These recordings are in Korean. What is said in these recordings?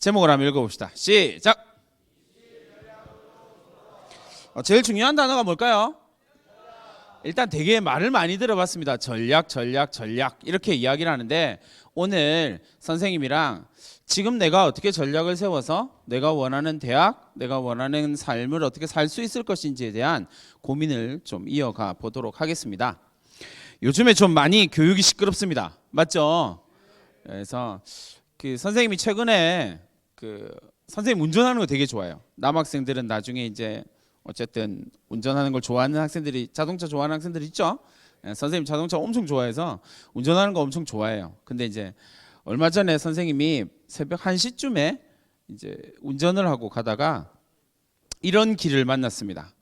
제목을 한번 읽어봅시다. 시작. 제일 중요한 단어가 뭘까요? 일단 되게 말을 많이 들어봤습니다. 전략 이렇게 이야기를 하는데, 오늘 선생님이랑 지금 내가 어떻게 전략을 세워서 내가 원하는 대학, 내가 원하는 삶을 어떻게 살 수 있을 것인지에 대한 고민을 좀 이어가 보도록 하겠습니다. 요즘에 좀 많이 교육이 시끄럽습니다. 맞죠? 그래서 선생님이 최근에 선생님 운전하는 거 되게 좋아해요. 남학생들은 나중에 이제 어쨌든 운전하는 걸 좋아하는 학생들이, 자동차 좋아하는 학생들 있죠? 선생님 자동차 엄청 좋아해서 운전하는 거 엄청 좋아해요. 근데 이제 얼마 전에 선생님이 새벽 1시쯤에 이제 운전을 하고 가다가 이런 길을 만났습니다.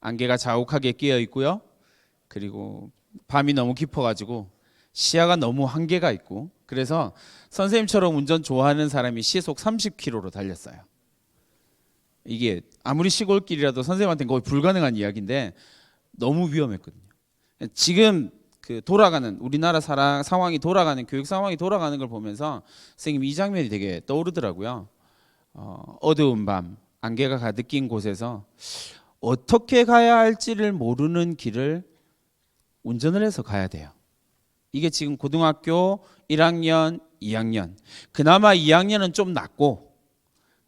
안개가 자욱하게 끼어 있고요. 그리고 밤이 너무 깊어가지고 시야가 너무 한계가 있고, 그래서 선생님처럼 운전 좋아하는 사람이 시속 30km로 달렸어요. 이게 아무리 시골길이라도 선생님한테는 거의 불가능한 이야기인데 너무 위험했거든요. 지금 돌아가는 우리나라 상황이 돌아가는, 교육 상황이 돌아가는 걸 보면서 선생님 이 장면이 되게 떠오르더라고요. 어두운 밤, 안개가 가득 낀 곳에서 어떻게 가야 할지를 모르는 길을 운전을 해서 가야 돼요. 이게 지금 고등학교 1학년, 2학년, 그나마 2학년은 좀 낫고,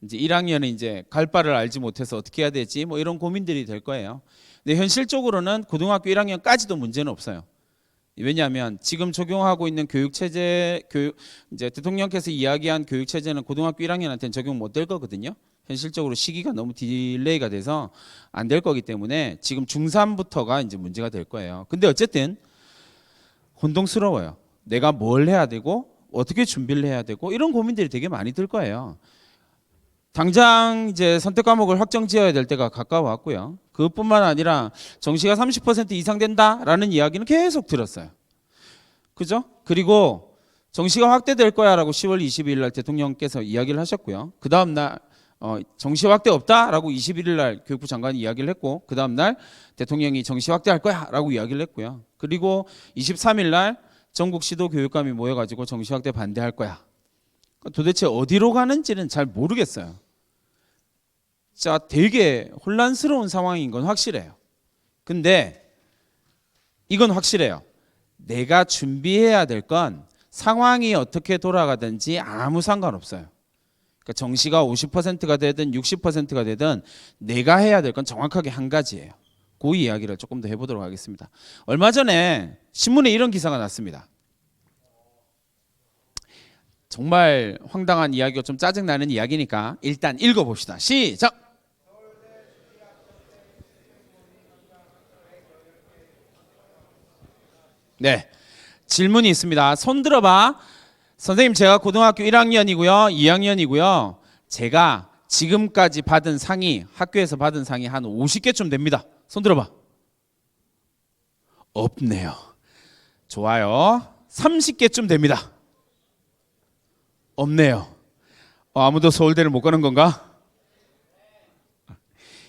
이제 1학년은 이제 갈 바를 알지 못해서 어떻게 해야 되지, 뭐 이런 고민들이 될 거예요. 근데 현실적으로는 고등학교 1학년까지도 문제는 없어요. 왜냐하면 지금 적용하고 있는 교육 체제, 이제 대통령께서 이야기한 교육 체제는 고등학교 1학년한테는 적용 못 될 거거든요. 현실적으로 시기가 너무 딜레이가 돼서 안 될 거기 때문에 지금 중3부터가 이제 문제가 될 거예요. 근데 어쨌든 혼동스러워요. 내가 뭘 해야 되고 어떻게 준비를 해야 되고 이런 고민들이 되게 많이 들 거예요. 당장 이제 선택 과목을 확정 지어야 될 때가 가까워 왔고요. 그것뿐만 아니라 정시가 30% 이상 된다라는 이야기는 계속 들었어요. 그죠? 그리고 정시가 확대될 거야라고 10월 22일 날 대통령께서 이야기를 하셨고요. 그 다음 날 정시 확대 없다라고 21일 날 교육부 장관이 이야기를 했고, 그 다음 날 대통령이 정시 확대할 거야라고 이야기를 했고요. 그리고 23일 날 전국 시도교육감이 모여가지고 정시 확대 반대할 거야. 도대체 어디로 가는지는 잘 모르겠어요. 자, 되게 혼란스러운 상황인 건 확실해요. 근데 이건 확실해요. 내가 준비해야 될 건 상황이 어떻게 돌아가든지 아무 상관없어요. 그러니까 정시가 50%가 되든 60%가 되든 내가 해야 될 건 정확하게 한 가지예요. 그 이야기를 조금 더 해보도록 하겠습니다. 얼마 전에 신문에 이런 기사가 났습니다. 정말 황당한 이야기가 좀 짜증나는 이야기니까 일단 읽어봅시다. 시작! 네, 질문이 있습니다. 손 들어봐. 선생님, 제가 고등학교 1학년이고요 2학년이고요 제가 지금까지 받은 상이, 학교에서 받은 상이 한 50개쯤 됩니다. 손 들어봐. 없네요. 좋아요. 30개쯤 됩니다. 없네요. 아무도 서울대를 못 가는 건가?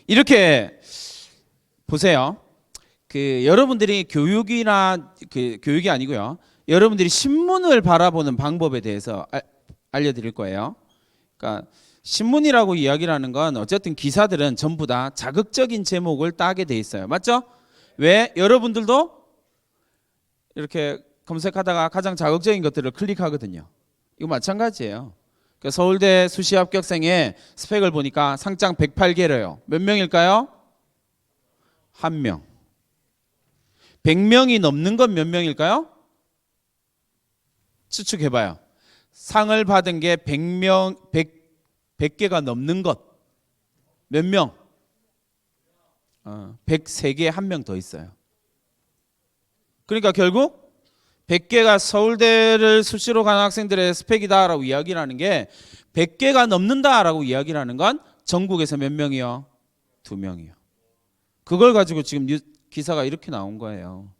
이렇게 보세요. 여러분들이 교육이나 교육이 아니고요. 여러분들이 신문을 바라보는 방법에 대해서 알려드릴 거예요. 그러니까 신문이라고 이야기를 하는 건 어쨌든 기사들은 전부 다 자극적인 제목을 따게 돼 있어요. 맞죠? 왜? 여러분들도 이렇게 검색하다가 가장 자극적인 것들을 클릭하거든요. 이거 마찬가지예요. 그러니까 서울대 수시 합격생의 스펙을 보니까 상장 108개래요. 몇 명일까요? 1명. 100명이 넘는 건 몇 명일까요? 추측해봐요. 상을 받은 게 100개가 넘는 것. 몇 명? 103개에 1명 더 있어요. 그러니까 결국 100개가 서울대를 수시로 가는 학생들의 스펙이다라고 이야기를 하는 게 100개가 넘는다라고 이야기를 하는 건 전국에서 몇 명이요? 2명이요. 그걸 가지고 지금 기사가 이렇게 나온 거예요.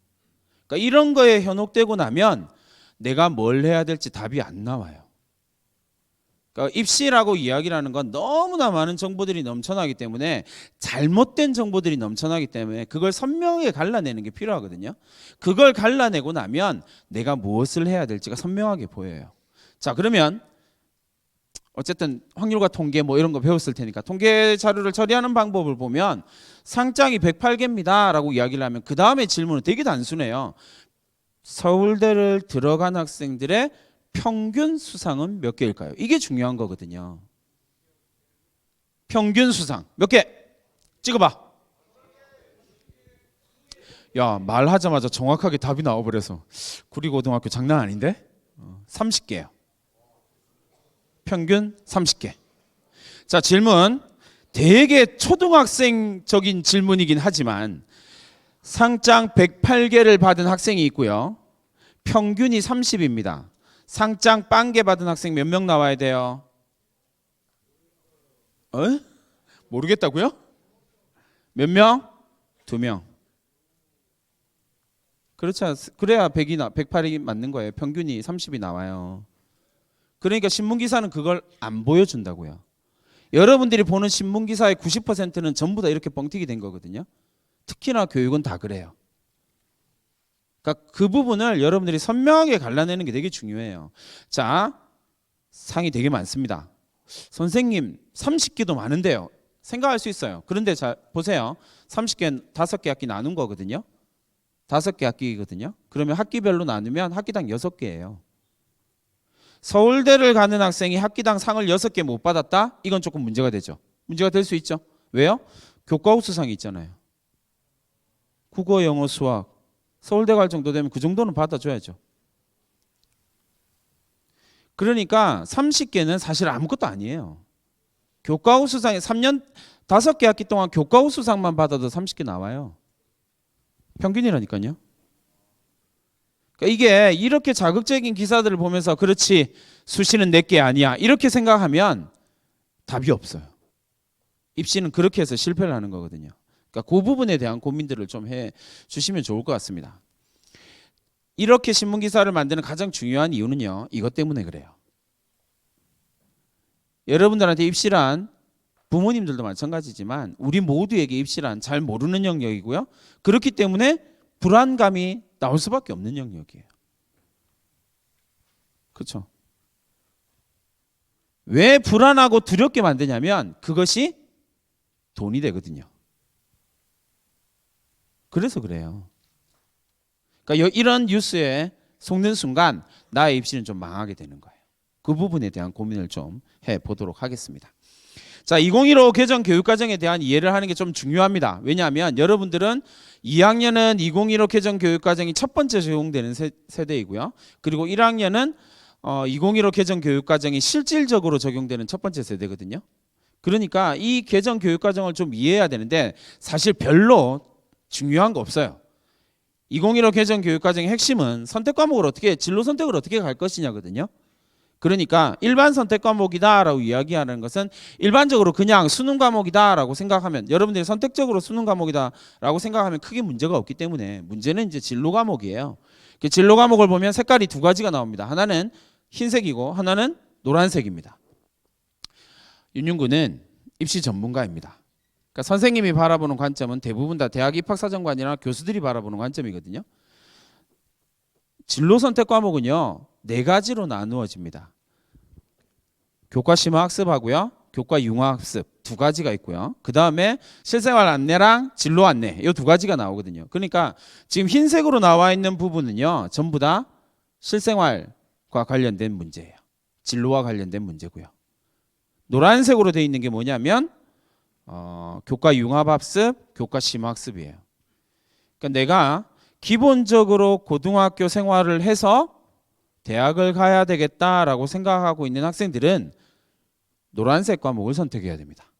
그러니까 이런 거에 현혹되고 나면 내가 뭘 해야 될지 답이 안 나와요. 그러니까 입시라고 이야기를 하는 건 너무나 많은 정보들이 넘쳐나기 때문에, 잘못된 정보들이 넘쳐나기 때문에 그걸 선명하게 갈라내는 게 필요하거든요. 그걸 갈라내고 나면 내가 무엇을 해야 될지가 선명하게 보여요. 자, 그러면 어쨌든 확률과 통계 뭐 이런 거 배웠을 테니까 통계 자료를 처리하는 방법을 보면 상장이 108개입니다 라고 이야기를 하면 그 다음에 질문은 되게 단순해요. 서울대를 들어간 학생들의 평균 수상은 몇 개일까요? 이게 중요한 거거든요. 평균 수상 몇 개? 찍어봐. 야, 말하자마자 정확하게 답이 나와버려서 구리고등학교 장난 아닌데? 30개요. 평균 30개. 자, 질문. 되게 초등학생적인 질문이긴 하지만 상장 108개를 받은 학생이 있고요. 평균이 30입니다. 상장 빵개 받은 학생 몇 명 나와야 돼요? 모르겠다고요? 몇 명? 2명. 그렇지 않습니까? 그래야 108이 맞는 거예요. 평균이 30이 나와요. 그러니까 신문기사는 그걸 안 보여준다고요. 여러분들이 보는 신문기사의 90%는 전부 다 이렇게 뻥튀기 된 거거든요. 특히나 교육은 다 그래요. 그러니까 그 부분을 여러분들이 선명하게 갈라내는 게 되게 중요해요. 자, 상이 되게 많습니다. 선생님 30개도 많은데요. 생각할 수 있어요. 그런데 자 보세요. 30개 5개 학기 나눈 거거든요. 5개 학기거든요. 그러면 학기별로 나누면 학기당 6개예요. 서울대를 가는 학생이 학기당 상을 6개 못 받았다? 이건 조금 문제가 되죠. 문제가 될 수 있죠. 왜요? 교과 우수상이 있잖아요. 국어, 영어, 수학. 서울대 갈 정도 되면 그 정도는 받아줘야죠. 그러니까 30개는 사실 아무것도 아니에요. 교과 우수상에 3년 5개 학기 동안 교과 우수상만 받아도 30개 나와요. 평균이라니까요. 그러니까 이게 이렇게 자극적인 기사들을 보면서 그렇지 수시는 내게 아니야 이렇게 생각하면 답이 없어요. 입시는 그렇게 해서 실패를 하는 거거든요. 그러니까 그 부분에 대한 고민들을 좀 해 주시면 좋을 것 같습니다. 이렇게 신문 기사를 만드는 가장 중요한 이유는요. 이것 때문에 그래요. 여러분들한테 입시란 부모님들도 마찬가지지만 우리 모두에게 입시란 잘 모르는 영역이고요. 그렇기 때문에 불안감이 나올 수밖에 없는 영역이에요. 그렇죠? 왜 불안하고 두렵게 만드냐면 그것이 돈이 되거든요. 그래서 그래요. 그러니까 이런 뉴스에 속는 순간 나의 입시는 좀 망하게 되는 거예요. 그 부분에 대한 고민을 좀 해보도록 하겠습니다. 자, 2015 개정 교육과정에 대한 이해를 하는 게 좀 중요합니다. 왜냐하면 여러분들은 2학년은 2015 개정 교육과정이 첫 번째 적용되는 세대이고요. 그리고 1학년은 2015 개정 교육과정이 실질적으로 적용되는 첫 번째 세대거든요. 그러니까 이 개정 교육과정을 좀 이해해야 되는데 사실 별로 중요한 거 없어요. 2015 개정 교육과정의 핵심은 선택 과목을 어떻게 진로 선택을 어떻게 갈 것이냐거든요. 그러니까 일반 선택 과목이다라고 이야기하는 것은 일반적으로 그냥 수능 과목이다라고 생각하면 여러분들이 선택적으로 수능 과목이다라고 생각하면 크게 문제가 없기 때문에 문제는 이제 진로 과목이에요. 그 진로 과목을 보면 색깔이 두 가지가 나옵니다. 하나는 흰색이고 하나는 노란색입니다. 윤윤구는 입시 전문가입니다. 그러니까 선생님이 바라보는 관점은 대부분 다 대학 입학사정관이나 교수들이 바라보는 관점이거든요. 진로 선택 과목은요 4가지로 나누어집니다. 교과 심화 학습하고요, 교과 융화 학습 2가지가 있고요. 그 다음에 실생활 안내랑 진로 안내 이 2가지가 나오거든요. 그러니까 지금 흰색으로 나와 있는 부분은요 전부 다 실생활과 관련된 문제예요. 진로와 관련된 문제고요. 노란색으로 되어 있는 게 뭐냐면 교과 융합학습, 교과 심화학습이에요. 그러니까 내가 기본적으로 고등학교 생활을 해서 대학을 가야 되겠다라고 생각하고 있는 학생들은 노란색 과목을 선택해야 됩니다.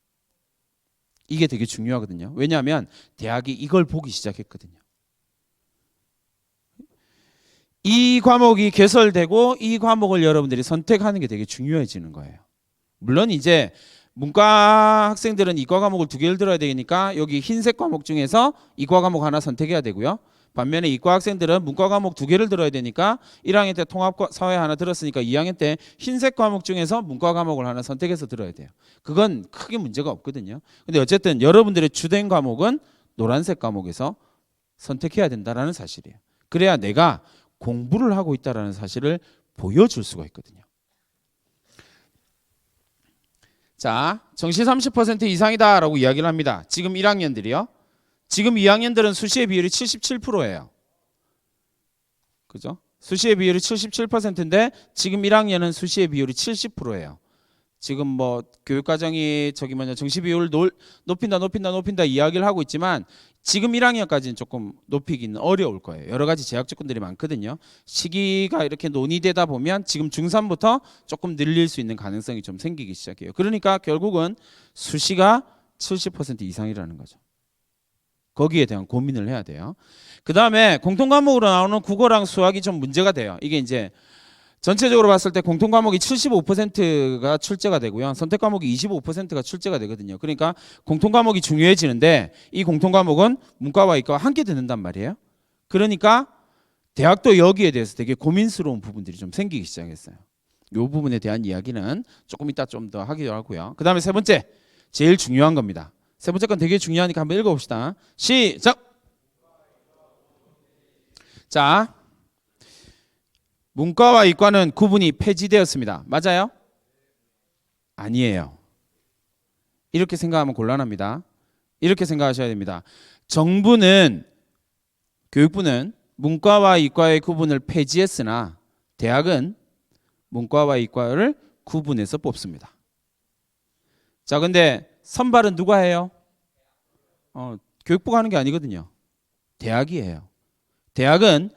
이게 되게 중요하거든요. 왜냐하면 대학이 이걸 보기 시작했거든요. 이 과목이 개설되고 이 과목을 여러분들이 선택하는 게 되게 중요해지는 거예요. 물론 이제 문과 학생들은 이과 과목을 2개를 들어야 되니까 여기 흰색 과목 중에서 이과 과목 하나 선택해야 되고요. 반면에 이과 학생들은 문과 과목 2개를 들어야 되니까 1학년 때 통합 사회 하나 들었으니까 2학년 때 흰색 과목 중에서 문과 과목을 하나 선택해서 들어야 돼요. 그건 크게 문제가 없거든요. 근데 어쨌든 여러분들의 주된 과목은 노란색 과목에서 선택해야 된다는 사실이에요. 그래야 내가 공부를 하고 있다는 사실을 보여줄 수가 있거든요. 자, 정시 30% 이상이다라고 이야기를 합니다. 지금 1학년들이요. 지금 2학년들은 수시의 비율이 77%예요. 그죠? 수시의 비율이 77%인데 지금 1학년은 수시의 비율이 70%예요. 지금 뭐 교육과정이 정시 비율을 높인다 이야기를 하고 있지만 지금 1학년까지는 조금 높이기는 어려울 거예요. 여러 가지 제약 조건들이 많거든요. 시기가 이렇게 논의되다 보면 지금 중3부터 조금 늘릴 수 있는 가능성이 좀 생기기 시작해요. 그러니까 결국은 수시가 70% 이상이라는 거죠. 거기에 대한 고민을 해야 돼요. 그 다음에 공통과목으로 나오는 국어랑 수학이 좀 문제가 돼요. 이게 이제 전체적으로 봤을 때 공통과목이 75%가 출제가 되고요. 선택과목이 25%가 출제가 되거든요. 그러니까 공통과목이 중요해지는데 이 공통과목은 문과와 이과와 함께 듣는단 말이에요. 그러니까 대학도 여기에 대해서 되게 고민스러운 부분들이 좀 생기기 시작했어요. 이 부분에 대한 이야기는 조금 이따 좀 더 하기도 하고요. 그 다음에 세 번째, 제일 중요한 겁니다. 세 번째 건 되게 중요하니까 한번 읽어봅시다. 시작! 자, 문과와 이과는 구분이 폐지되었습니다. 맞아요? 아니에요. 이렇게 생각하면 곤란합니다. 이렇게 생각하셔야 됩니다. 정부는, 교육부는 문과와 이과의 구분을 폐지했으나 대학은 문과와 이과를 구분해서 뽑습니다. 자, 근데 선발은 누가 해요? 교육부가 하는 게 아니거든요. 대학이 해요. 대학은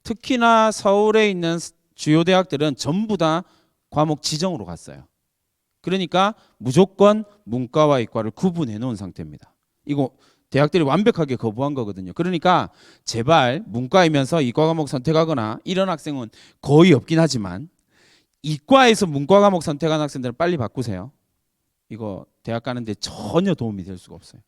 특히나 서울에 있는 주요 대학들은 전부 다 과목 지정으로 갔어요. 그러니까 무조건 문과와 이과를 구분해 놓은 상태입니다. 이거 대학들이 완벽하게 거부한 거거든요. 그러니까 제발 문과이면서 이과 과목 선택하거나 이런 학생은 거의 없긴 하지만 이과에서 문과 과목 선택한 학생들은 빨리 바꾸세요. 이거 대학 가는데 전혀 도움이 될 수가 없어요.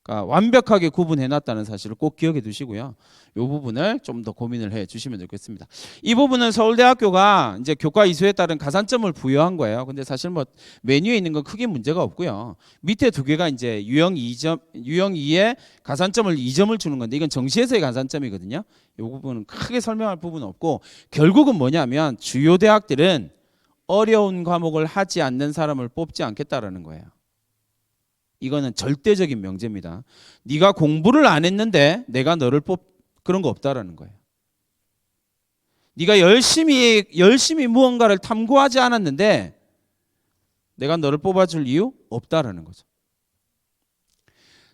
그러니까 완벽하게 구분해놨다는 사실을 꼭 기억해 두시고요. 이 부분을 좀 더 고민을 해 주시면 좋겠습니다. 이 부분은 서울대학교가 이제 교과 이수에 따른 가산점을 부여한 거예요. 근데 사실 뭐 메뉴에 있는 건 크게 문제가 없고요. 밑에 두 개가 이제 유형 2에 가산점을 2점을 주는 건데 이건 정시에서의 가산점이거든요. 이 부분은 크게 설명할 부분은 없고 결국은 뭐냐면 주요 대학들은 어려운 과목을 하지 않는 사람을 뽑지 않겠다라는 거예요. 이거는 절대적인 명제입니다. 네가 공부를 안 했는데 내가 너를 그런 거 없다라는 거예요. 네가 열심히 무언가를 탐구하지 않았는데 내가 너를 뽑아줄 이유 없다라는 거죠.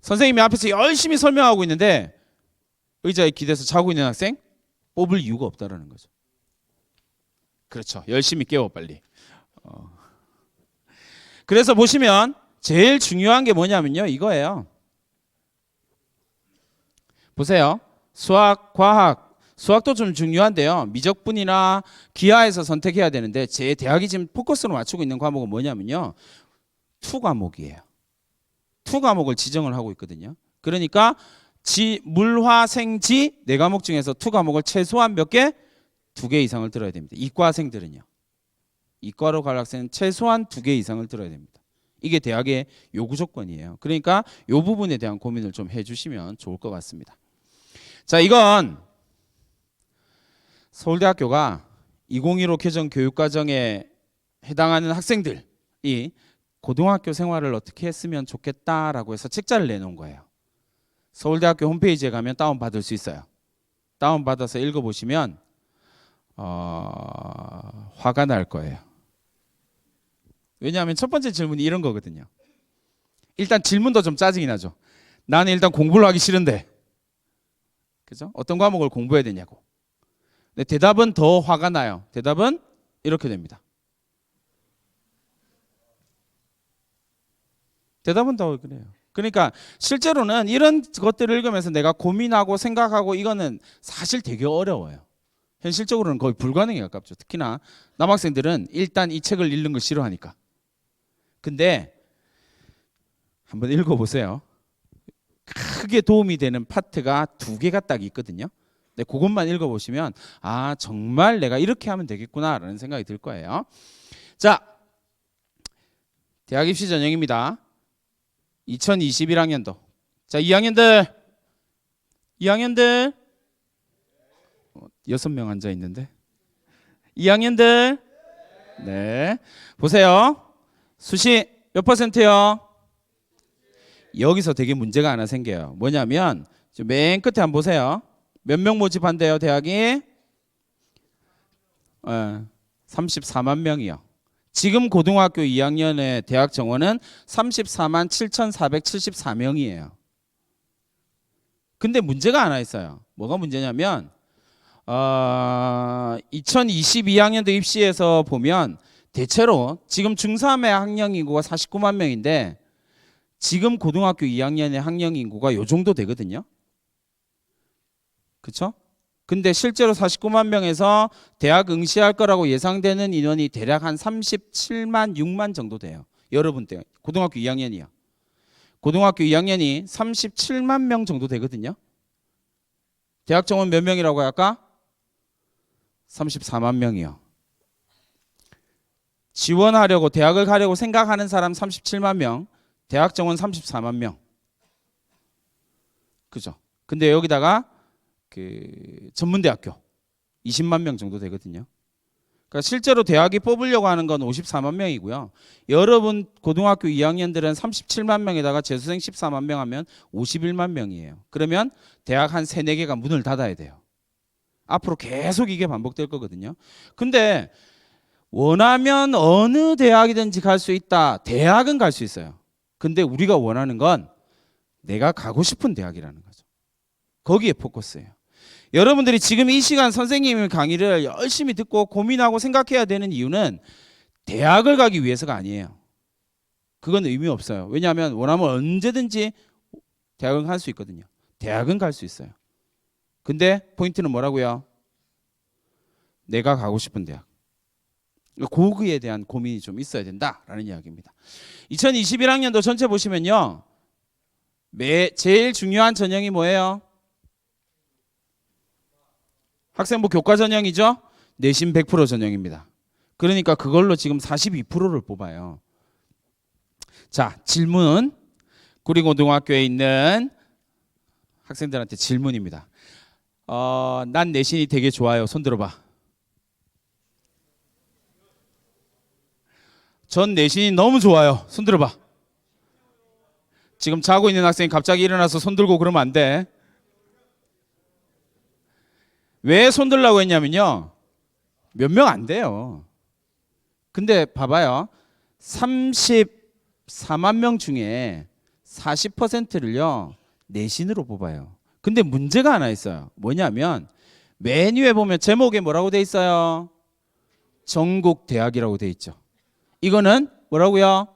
선생님이 앞에서 열심히 설명하고 있는데 의자에 기대서 자고 있는 학생 뽑을 이유가 없다라는 거죠. 그렇죠. 열심히 깨워 빨리. 그래서 보시면 제일 중요한 게 뭐냐면요. 이거예요. 보세요. 수학, 과학. 수학도 좀 중요한데요. 미적분이나 기하에서 선택해야 되는데 제 대학이 지금 포커스로 맞추고 있는 과목은 뭐냐면요. 투 과목이에요. 투 과목을 지정을 하고 있거든요. 그러니까 물화생지 네 과목 중에서 투 과목을 최소한 몇 개? 2개 이상을 들어야 됩니다. 이과생들은요. 이과로 갈 학생은 최소한 2개 이상을 들어야 됩니다. 이게 대학의 요구 조건이에요. 그러니까 이 부분에 대한 고민을 좀 해주시면 좋을 것 같습니다. 자, 이건 서울대학교가 2015 개정 교육과정에 해당하는 학생들이 고등학교 생활을 어떻게 했으면 좋겠다라고 해서 책자를 내놓은 거예요. 서울대학교 홈페이지에 가면 다운받을 수 있어요. 다운받아서 읽어보시면 화가 날 거예요. 왜냐하면 첫 번째 질문이 이런 거거든요. 일단 질문도 좀 짜증이 나죠. 나는 일단 공부를 하기 싫은데, 그죠? 어떤 과목을 공부해야 되냐고. 근데 대답은 더 화가 나요. 대답은 이렇게 됩니다. 대답은 더 그래요. 그러니까 실제로는 이런 것들을 읽으면서 내가 고민하고 생각하고 이거는 사실 되게 어려워요. 현실적으로는 거의 불가능에 가깝죠. 특히나 남학생들은 일단 이 책을 읽는 걸 싫어하니까. 근데 한번 읽어보세요. 크게 도움이 되는 파트가 2개가 딱 있거든요. 근데 그것만 읽어보시면 아 정말 내가 이렇게 하면 되겠구나라는 생각이 들 거예요. 자, 대학 입시 전형입니다. 2021학년도. 자, 2학년들 6명 앉아 있는데 2학년들 네 보세요. 수시 몇 퍼센트요? 여기서 되게 문제가 하나 생겨요. 뭐냐면 맨 끝에 한번 보세요. 몇 명 모집한대요, 대학이? 34만 명이요. 지금 고등학교 2학년의 대학 정원은 34만 7,474명이에요. 근데 문제가 하나 있어요. 뭐가 문제냐면 2022학년도 입시에서 보면 대체로 지금 중3의 학령 인구가 49만 명인데 지금 고등학교 2학년의 학령 인구가 요 정도 되거든요. 그렇죠? 근데 실제로 49만 명에서 대학 응시할 거라고 예상되는 인원이 대략 한 37만 6만 정도 돼요. 여러분 때 고등학교 2학년이요. 고등학교 2학년이 37만 명 정도 되거든요. 대학 정원 몇 명이라고 할까? 34만 명이요. 지원하려고 대학을 가려고 생각하는 사람 37만 명, 대학 정원 34만 명. 그죠? 근데 여기다가 그 전문대학교 20만 명 정도 되거든요. 그러니까 실제로 대학이 뽑으려고 하는 건 54만 명이고요. 여러분 고등학교 2학년들은 37만 명에다가 재수생 14만 명 하면 51만 명이에요. 그러면 대학 한 3, 4개가 문을 닫아야 돼요. 앞으로 계속 이게 반복될 거거든요. 근데 원하면 어느 대학이든지 갈 수 있다. 대학은 갈 수 있어요. 근데 우리가 원하는 건 내가 가고 싶은 대학이라는 거죠. 거기에 포커스예요. 여러분들이 지금 이 시간 선생님 강의를 열심히 듣고 고민하고 생각해야 되는 이유는 대학을 가기 위해서가 아니에요. 그건 의미 없어요. 왜냐하면 원하면 언제든지 대학은 갈 수 있거든요. 대학은 갈 수 있어요. 근데 포인트는 뭐라고요? 내가 가고 싶은 대학. 거기에 대한 고민이 좀 있어야 된다라는 이야기입니다. 2021학년도 전체 보시면요. 제일 중요한 전형이 뭐예요? 학생부 교과 전형이죠. 내신 100% 전형입니다. 그러니까 그걸로 지금 42%를 뽑아요. 자, 질문. 구리고등학교에 있는 학생들한테 질문입니다. 난 내신이 되게 좋아요. 손 들어봐. 전 내신이 너무 좋아요. 손 들어봐. 지금 자고 있는 학생이 갑자기 일어나서 손 들고 그러면 안 돼. 왜 손 들라고 했냐면요. 몇 명 안 돼요. 근데 봐봐요. 34만 명 중에 40%를요. 내신으로 뽑아요. 근데 문제가 하나 있어요. 뭐냐면 맨 위에 보면 제목에 뭐라고 돼 있어요? 전국 대학이라고 돼 있죠. 이거는 뭐라고요?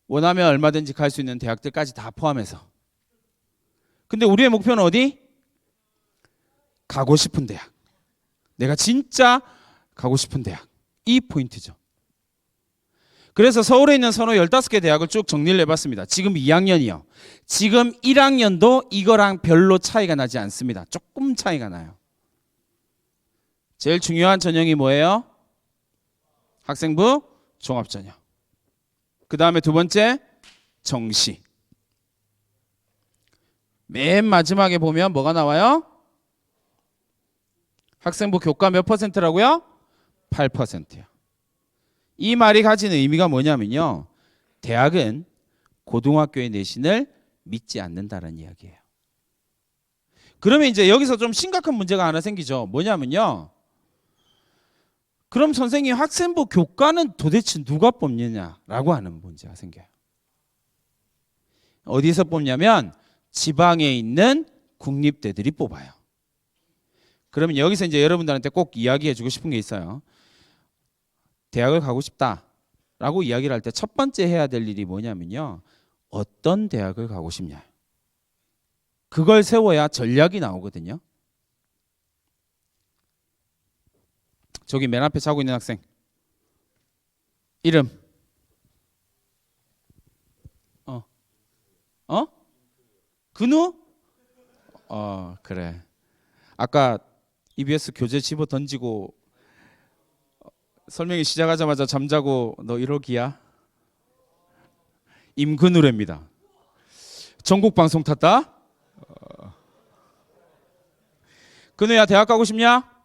원하면 얼마든지 갈 수 있는 대학들까지 다 포함해서. 근데 우리의 목표는 어디? 가고 싶은 대학. 내가 진짜 가고 싶은 대학. 이 포인트죠. 그래서 서울에 있는 선호 15개 대학을 쭉 정리를 해봤습니다. 지금 2학년이요. 지금 1학년도 이거랑 별로 차이가 나지 않습니다. 조금 차이가 나요. 제일 중요한 전형이 뭐예요? 학생부 종합전형. 그 다음에 두 번째 정시. 맨 마지막에 보면 뭐가 나와요? 학생부 교과 몇 퍼센트라고요? 8%요. 이 말이 가지는 의미가 뭐냐면요. 대학은 고등학교의 내신을 믿지 않는다는 이야기예요. 그러면 이제 여기서 좀 심각한 문제가 하나 생기죠. 뭐냐면요. 그럼 선생님 학생부 교과는 도대체 누가 뽑느냐라고 하는 문제가 생겨요. 어디서 뽑냐면 지방에 있는 국립대들이 뽑아요. 그러면 여기서 이제 여러분들한테 꼭 이야기해 주고 싶은 게 있어요. 대학을 가고 싶다라고 이야기를 할 때 첫 번째 해야 될 일이 뭐냐면요. 어떤 대학을 가고 싶냐. 그걸 세워야 전략이 나오거든요. 저기 맨 앞에 자고 있는 학생. 이름. 근우? 그래. 아까 EBS 교재 집어 던지고 설명이 시작하자마자 잠자고 너 1호기야? 임근우래입니다. 전국 방송 탔다? 근우야 대학 가고 싶냐?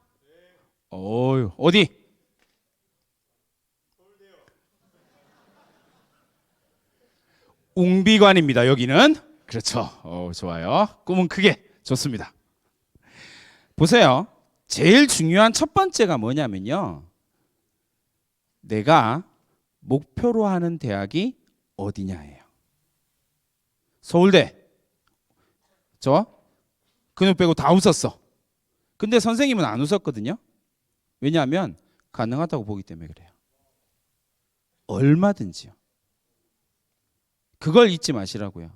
어디? 웅비관입니다. 여기는. 그렇죠. 좋아요. 꿈은 크게. 좋습니다. 보세요. 제일 중요한 첫 번째가 뭐냐면요. 내가 목표로 하는 대학이 어디냐예요. 서울대. 근육 빼고 다 웃었어. 근데 선생님은 안 웃었거든요. 왜냐하면 가능하다고 보기 때문에 그래요. 얼마든지요. 그걸 잊지 마시라고요.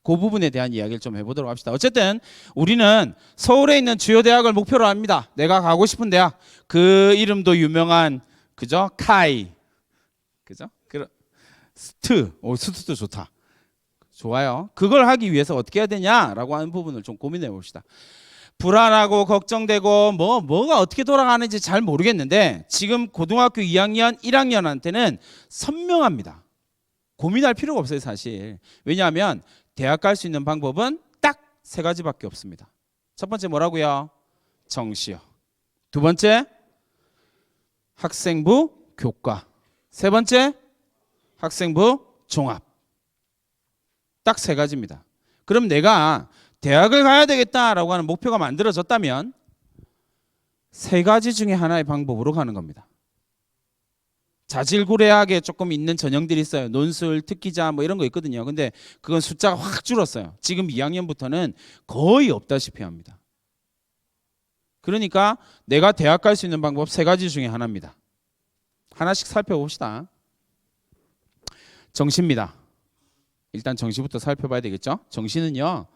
그 부분에 대한 이야기를 좀 해보도록 합시다. 어쨌든 우리는 서울에 있는 주요 대학을 목표로 합니다. 내가 가고 싶은 대학. 그 이름도 유명한 그죠? 카이. 그죠? 스트도 좋다. 좋아요. 그걸 하기 위해서 어떻게 해야 되냐라고 하는 부분을 좀 고민해 봅시다. 불안하고 걱정되고 뭐가 어떻게 돌아가는지 잘 모르겠는데 지금 고등학교 2학년, 1학년한테는 선명합니다. 고민할 필요가 없어요, 사실. 왜냐하면 대학 갈 수 있는 방법은 딱 세 가지밖에 없습니다. 첫 번째 뭐라고요? 정시요. 두 번째 학생부 교과. 세 번째 학생부 종합. 딱 세 가지입니다. 그럼 내가 대학을 가야 되겠다라고 하는 목표가 만들어졌다면 세 가지 중에 하나의 방법으로 가는 겁니다. 자질구레하게 조금 있는 전형들이 있어요. 논술, 특기자 뭐 이런 거 있거든요. 근데 그건 숫자가 확 줄었어요. 지금 2학년부터는 거의 없다시피 합니다. 그러니까 내가 대학 갈 수 있는 방법 세 가지 중에 하나입니다. 하나씩 살펴봅시다. 정시입니다. 일단 정시부터 살펴봐야 되겠죠. 정시는요.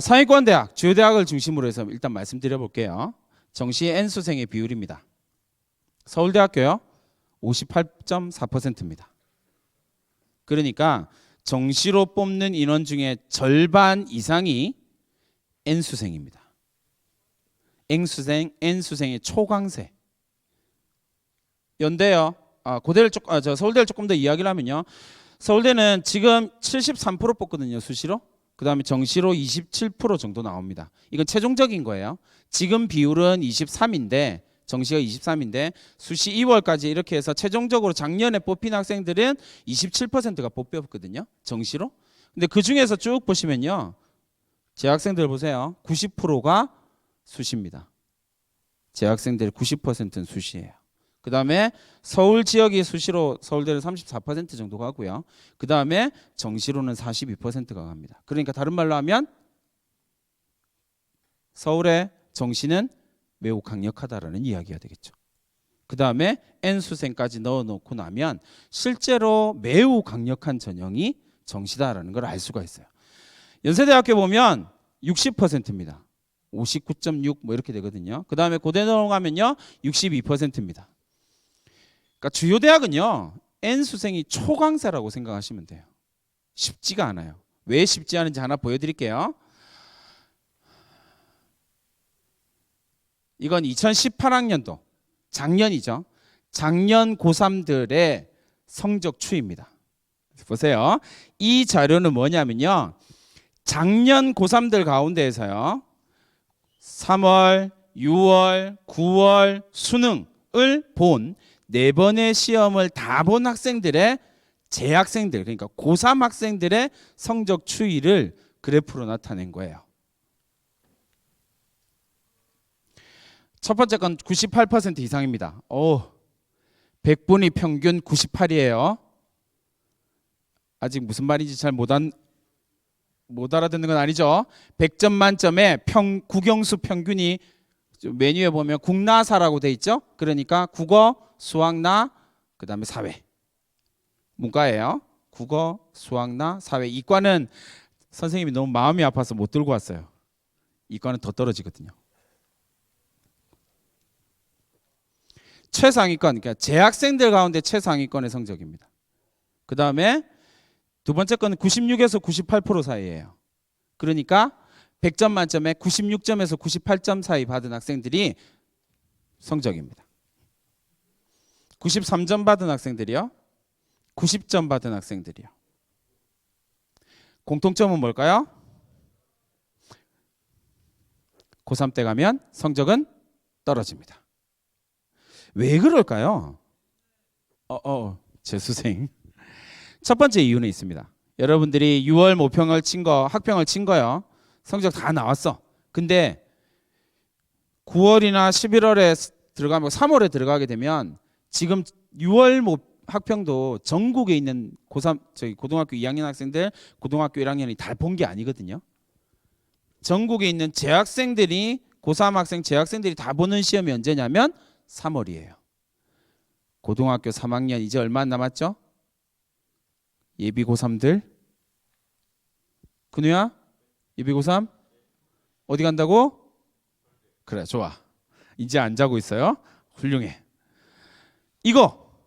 상위권 대학, 주요 대학을 중심으로 해서 일단 말씀드려 볼게요. 정시 N수생의 비율입니다. 서울대학교요. 58.4%입니다. 그러니까 정시로 뽑는 인원 중에 절반 이상이 N수생입니다. N수생의 초강세. 연대요. 서울대를 조금 더 이야기를 하면요. 서울대는 지금 73% 뽑거든요. 수시로. 그 다음에 정시로 27% 정도 나옵니다. 이건 최종적인 거예요. 지금 비율은 23인데 정시가 23인데 수시 2월까지 이렇게 해서 최종적으로 작년에 뽑힌 학생들은 27%가 뽑혔거든요. 정시로. 근데 그 중에서 쭉 보시면요. 제 학생들 보세요. 90%가 수시입니다. 제 학생들 90%는 수시예요. 그 다음에 서울 지역이 수시로 서울대는 34% 정도 가고요. 그 다음에 정시로는 42%가 갑니다. 그러니까 다른 말로 하면 서울의 정시는 매우 강력하다라는 이야기가 되겠죠. 그 다음에 N수생까지 넣어놓고 나면 실제로 매우 강력한 전형이 정시다라는 걸 알 수가 있어요. 연세대학교 보면 60%입니다. 59.6 뭐 이렇게 되거든요. 그 다음에 고대 넘어가면요 62%입니다. 그러니까 주요 대학은요 N수생이 초강세라고 생각하시면 돼요. 쉽지가 않아요. 왜 쉽지 않은지 하나 보여드릴게요. 이건 2018학년도 작년이죠. 작년 고3들의 성적 추이입니다. 보세요. 이 자료는 뭐냐면요. 작년 고3들 가운데에서요. 3월, 6월, 9월 수능을 본 4번의 시험을 다 본 학생들의 재학생들 그러니까 고3 학생들의 성적 추이를 그래프로 나타낸 거예요. 첫 번째 건 98% 이상입니다. 100분위 평균 98이에요. 아직 무슨 말인지 잘 못 알아듣는 건 아니죠. 100점 만점에 국영수 평균이 메뉴에 보면 국나사라고 돼 있죠. 그러니까 국어, 수학나, 그 다음에 사회. 문과예요. 국어, 수학나, 사회. 이과는 선생님이 너무 마음이 아파서 못 들고 왔어요. 이과는 더 떨어지거든요. 최상위권, 그러니까 재학생들 가운데 최상위권의 성적입니다. 그 다음에 두 번째 거는 96에서 98% 사이예요. 그러니까 100점 만점에 96점에서 98점 사이 받은 학생들이 성적입니다. 93점 받은 학생들이요. 90점 받은 학생들이요. 공통점은 뭘까요? 고3 때 가면 성적은 떨어집니다. 왜 그럴까요? 재수생. 첫 번째 이유는 있습니다. 여러분들이 6월 모평을 친 거, 학평을 친 거요. 성적 다 나왔어. 근데 9월이나 11월에 들어가면 3월에 들어가게 되면 지금 6월 학평도 전국에 있는 고3 저희 고등학교 2학년 학생들, 고등학교 1학년이 다 본 게 아니거든요. 전국에 있는 재학생들이 고3 학생 재학생들이 다 보는 시험이 언제냐면 3월이에요. 고등학교 3학년 이제 얼마 안 남았죠? 예비 고3들. 근우야? 예비 고3? 어디 간다고? 그래, 좋아. 이제 안 자고 있어요. 훌륭해. 이거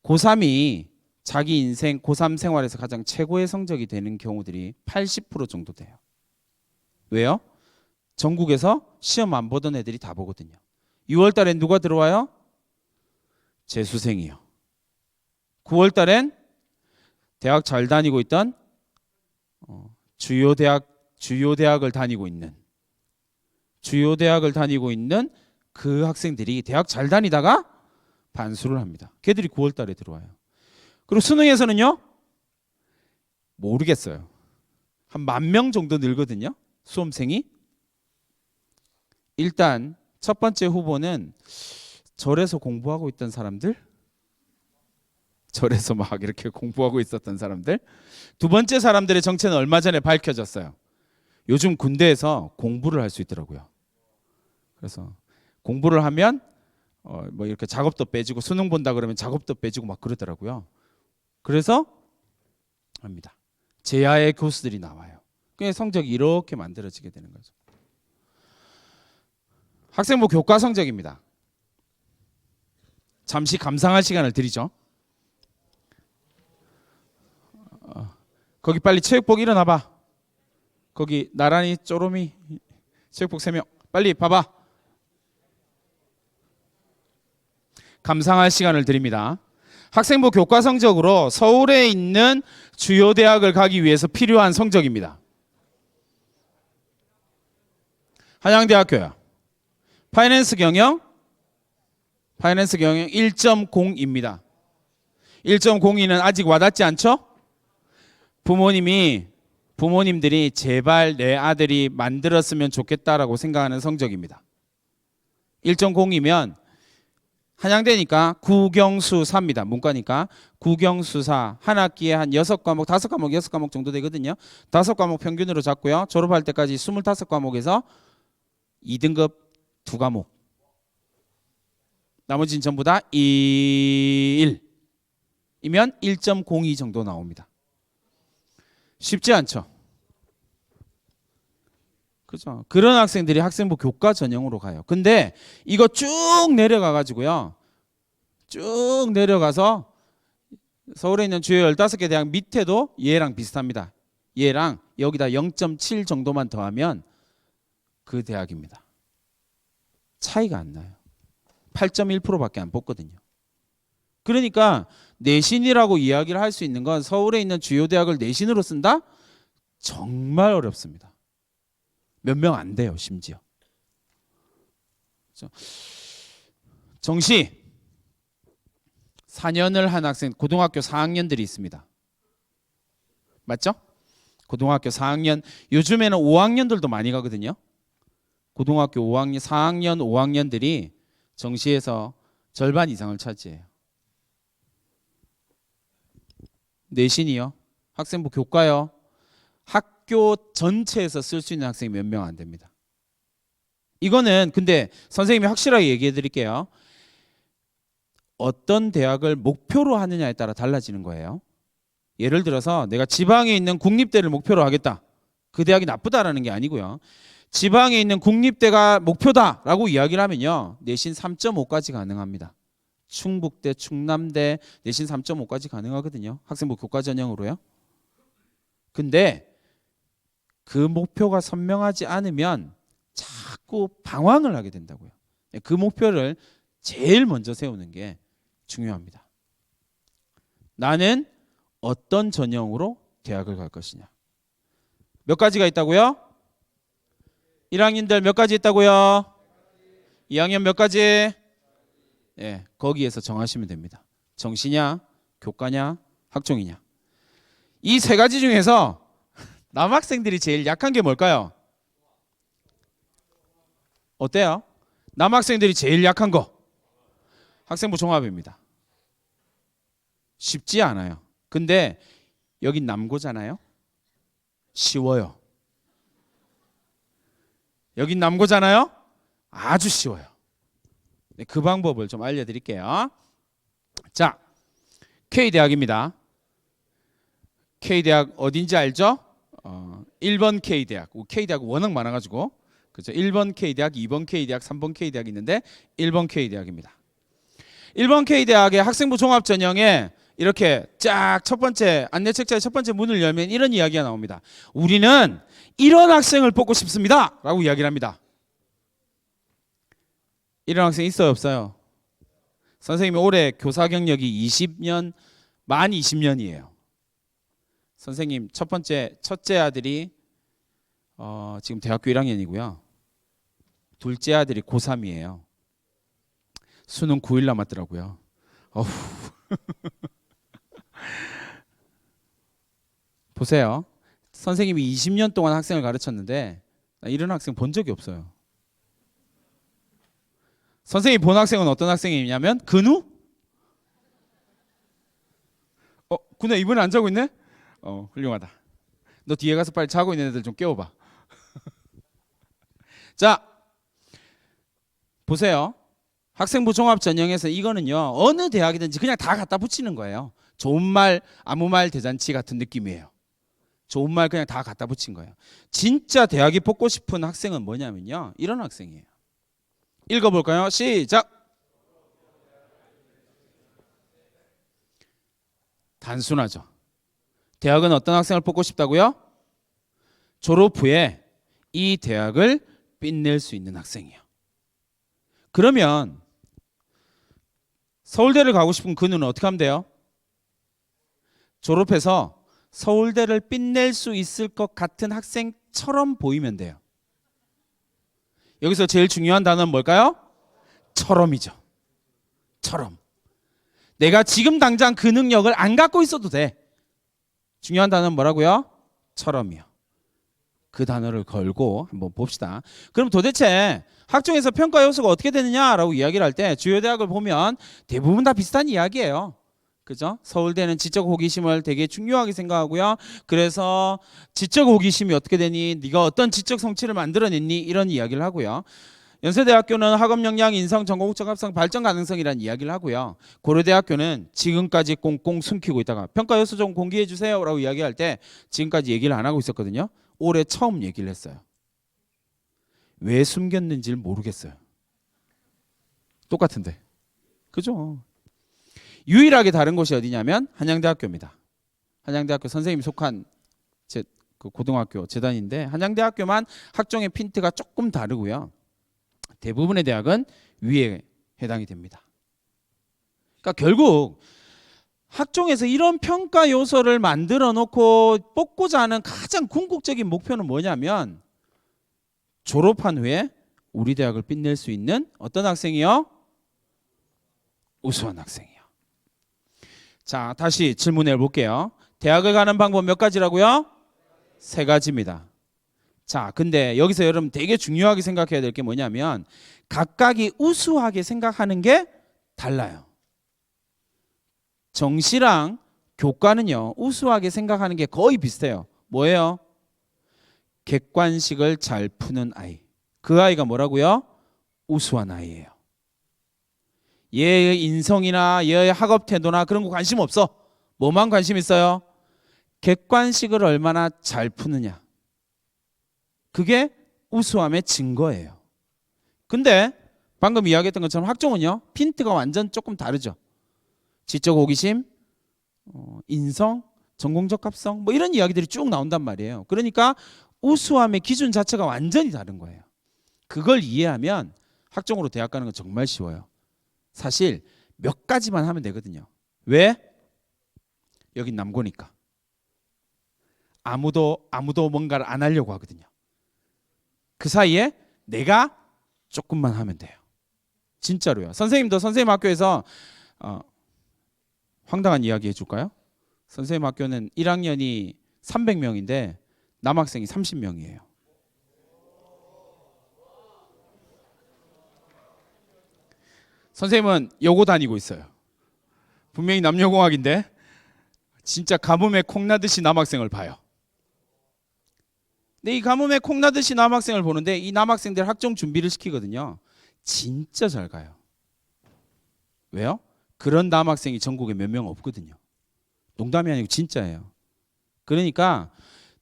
고3이 자기 인생 고3 생활에서 가장 최고의 성적이 되는 경우들이 80% 정도 돼요. 왜요? 전국에서 시험 안 보던 애들이 다 보거든요. 6월 달엔 누가 들어와요? 재수생이요. 9월 달엔 대학 잘 다니고 있던 주요 대학을 다니고 있는 그 학생들이 대학 잘 다니다가 반수를 합니다. 걔들이 9월 달에 들어와요. 그리고 수능에서는요? 모르겠어요. 한 10,000명 정도 늘거든요. 수험생이. 일단 첫 번째 후보는 절에서 공부하고 있던 사람들, 절에서 막 이렇게 공부하고 있었던 사람들. 두 번째 사람들의 정체는 얼마 전에 밝혀졌어요. 요즘 군대에서 공부를 할 수 있더라고요. 그래서 공부를 하면 뭐 이렇게 작업도 빼주고 수능 본다 그러면 작업도 빼주고 막 그러더라고요. 그래서 합니다. 제야의 교수들이 나와요. 그래서 성적이 이렇게 만들어지게 되는 거죠. 학생부 교과 성적입니다. 잠시 감상할 시간을 드리죠. 거기 빨리 체육복 일어나봐. 거기 나란히 쪼로미 체육복 3명 빨리 봐봐. 감상할 시간을 드립니다. 학생부 교과 성적으로 서울에 있는 주요 대학을 가기 위해서 필요한 성적입니다. 한양대학교야. 파이낸스 경영 1.0입니다. 1.02는 아직 와닿지 않죠? 부모님들이 제발 내 아들이 만들었으면 좋겠다라고 생각하는 성적입니다. 1.0이면 한양대니까 국영수사입니다. 문과니까 국영수사 한 학기에 한 6과목, 5과목, 6과목 정도 되거든요. 5과목 평균으로 잡고요. 졸업할 때까지 25과목에서 2등급 2과목. 나머지는 전부 다 1이면 1.02 정도 나옵니다. 쉽지 않죠. 그죠? 그런 학생들이 학생부 교과 전형으로 가요. 근데 이거 쭉 내려가 가지고요. 쭉 내려가서 서울에 있는 주요 15개 대학 밑에도 얘랑 비슷합니다. 얘랑 여기다 0.7 정도만 더하면 그 대학입니다. 차이가 안 나요. 8.1%밖에 안 뽑거든요. 그러니까 내신이라고 이야기를 할 수 있는 건 서울에 있는 주요 대학을 내신으로 쓴다? 정말 어렵습니다. 몇 명 안 돼요, 심지어. 정시 4년을 한 학생, 고등학교 4학년들이 있습니다. 맞죠? 고등학교 4학년, 요즘에는 5학년들도 많이 가거든요. 고등학교 5학년, 4학년, 5학년들이 정시에서 절반 이상을 차지해요. 내신이요. 학생부 교과요. 학교 전체에서 쓸 수 있는 학생이 몇 명 안 됩니다. 이거는 근데 선생님이 확실하게 얘기해 드릴게요. 어떤 대학을 목표로 하느냐에 따라 달라지는 거예요. 예를 들어서 내가 지방에 있는 국립대를 목표로 하겠다. 그 대학이 나쁘다라는 게 아니고요. 지방에 있는 국립대가 목표다라고 이야기를 하면요. 내신 3.5까지 가능합니다. 충북대, 충남대 내신 3.5까지 가능하거든요. 학생부 교과 전형으로요. 근데 그 목표가 선명하지 않으면 자꾸 방황을 하게 된다고요. 그 목표를 제일 먼저 세우는 게 중요합니다. 나는 어떤 전형으로 대학을 갈 것이냐. 몇 가지가 있다고요? 1학년들 몇 가지 있다고요? 2학년 몇 가지? 예, 거기에서 정하시면 됩니다. 정시냐, 교과냐, 학종이냐? 이 세 가지 중에서 남학생들이 제일 약한 게 뭘까요? 어때요? 남학생들이 제일 약한 거 학생부 종합입니다. 쉽지 않아요. 근데 여긴 남고잖아요. 쉬워요. 여긴 남고잖아요. 아주 쉬워요. 네, 그 방법을 좀 알려드릴게요. 자, K대학입니다. K대학 어딘지 알죠? 1번 K대학. K대학 워낙 많아가지고 그렇죠. 1번 K대학, 2번 K대학, 3번 K대학 있는데 1번 K대학입니다. 1번 K대학의 학생부 종합전형에 이렇게 쫙 첫 번째 안내책자의 첫 번째 문을 열면 이런 이야기가 나옵니다. 우리는 이런 학생을 뽑고 싶습니다 라고 이야기를 합니다. 이런 학생 있어요 없어요? 선생님이 올해 교사 경력이 20년 만 20년이에요. 선생님 첫째 아들이 지금 대학교 1학년이고요. 둘째 아들이 고3이에요. 수능 9일 남았더라고요. 어후. 보세요. 선생님이 20년 동안 학생을 가르쳤는데 이런 학생 본 적이 없어요. 선생님이 본 학생은 어떤 학생이냐면 근우? 근데 이번에 안 자고 있네? 훌륭하다. 너 뒤에 가서 빨리 자고 있는 애들 좀 깨워봐. 자, 보세요. 학생부 종합 전형에서 이거는요 어느 대학이든지 그냥 다 갖다 붙이는 거예요. 좋은 말 아무 말 대잔치 같은 느낌이에요. 좋은 말 그냥 다 갖다 붙인 거예요. 진짜 대학이 뽑고 싶은 학생은 뭐냐면요 이런 학생이에요. 읽어볼까요? 시작. 단순하죠. 대학은 어떤 학생을 뽑고 싶다고요? 졸업 후에 이 대학을 빛낼 수 있는 학생이에요. 그러면 서울대를 가고 싶은 근우는 어떻게 하면 돼요? 졸업해서 서울대를 빛낼 수 있을 것 같은 학생처럼 보이면 돼요. 여기서 제일 중요한 단어는 뭘까요? 처럼이죠. 처럼. 내가 지금 당장 그 능력을 안 갖고 있어도 돼. 중요한 단어는 뭐라고요? 처럼이요. 그 단어를 걸고 한번 봅시다. 그럼 도대체 학종에서 평가 요소가 어떻게 되느냐라고 이야기를 할 때 주요 대학을 보면 대부분 다 비슷한 이야기예요. 그죠? 서울대는 지적 호기심을 되게 중요하게 생각하고요. 그래서 지적 호기심이 어떻게 되니? 네가 어떤 지적 성취를 만들어냈니? 이런 이야기를 하고요. 연세대학교는 학업 역량, 인성, 전공 적합성, 발전 가능성이라는 이야기를 하고요. 고려대학교는 지금까지 꽁꽁 숨기고 있다가 평가 요소 좀 공개해 주세요라고 이야기할 때 지금까지 얘기를 안 하고 있었거든요. 올해 처음 얘기를 했어요. 왜 숨겼는지를 모르겠어요. 똑같은데. 그죠? 유일하게 다른 곳이 어디냐면 한양대학교입니다. 한양대학교 선생님이 속한 그 고등학교 재단인데 한양대학교만 학종의 핀트가 조금 다르고요. 대부분의 대학은 위에 해당이 됩니다. 그러니까 결국 학종에서 이런 평가 요소를 만들어 놓고 뽑고자 하는 가장 궁극적인 목표는 뭐냐면 졸업한 후에 우리 대학을 빛낼 수 있는 어떤 학생이요? 우수한 학생이요. 자, 다시 질문해 볼게요. 대학을 가는 방법 몇 가지라고요? 세 가지입니다. 자, 근데 여기서 여러분 되게 중요하게 생각해야 될 게 뭐냐면 각각이 우수하게 생각하는 게 달라요. 정시랑 교과는요 우수하게 생각하는 게 거의 비슷해요. 뭐예요? 객관식을 잘 푸는 아이. 그 아이가 뭐라고요? 우수한 아이예요. 얘의 인성이나 얘의 학업 태도나 그런 거 관심 없어. 뭐만 관심 있어요? 객관식을 얼마나 잘 푸느냐. 그게 우수함의 증거예요. 근데 방금 이야기했던 것처럼 학종은요 핀트가 완전 조금 다르죠. 지적 호기심, 인성, 전공적 합성 뭐 이런 이야기들이 쭉 나온단 말이에요. 그러니까 우수함의 기준 자체가 완전히 다른 거예요. 그걸 이해하면 학종으로 대학 가는 건 정말 쉬워요. 사실 몇 가지만 하면 되거든요. 왜? 여긴 남고니까. 아무도 뭔가를 안 하려고 하거든요. 그 사이에 내가 조금만 하면 돼요. 진짜로요. 선생님도 선생님 학교에서 황당한 이야기 해줄까요? 선생님 학교는 1학년이 300명인데 남학생이 30명이에요. 선생님은 여고 다니고 있어요. 분명히 남녀공학인데 진짜 가뭄에 콩나듯이 남학생을 봐요. 근데 이 가뭄에 콩나듯이 남학생을 보는데 이 남학생들 학종 준비를 시키거든요. 진짜 잘 가요. 왜요? 그런 남학생이 전국에 몇 명 없거든요. 농담이 아니고 진짜예요. 그러니까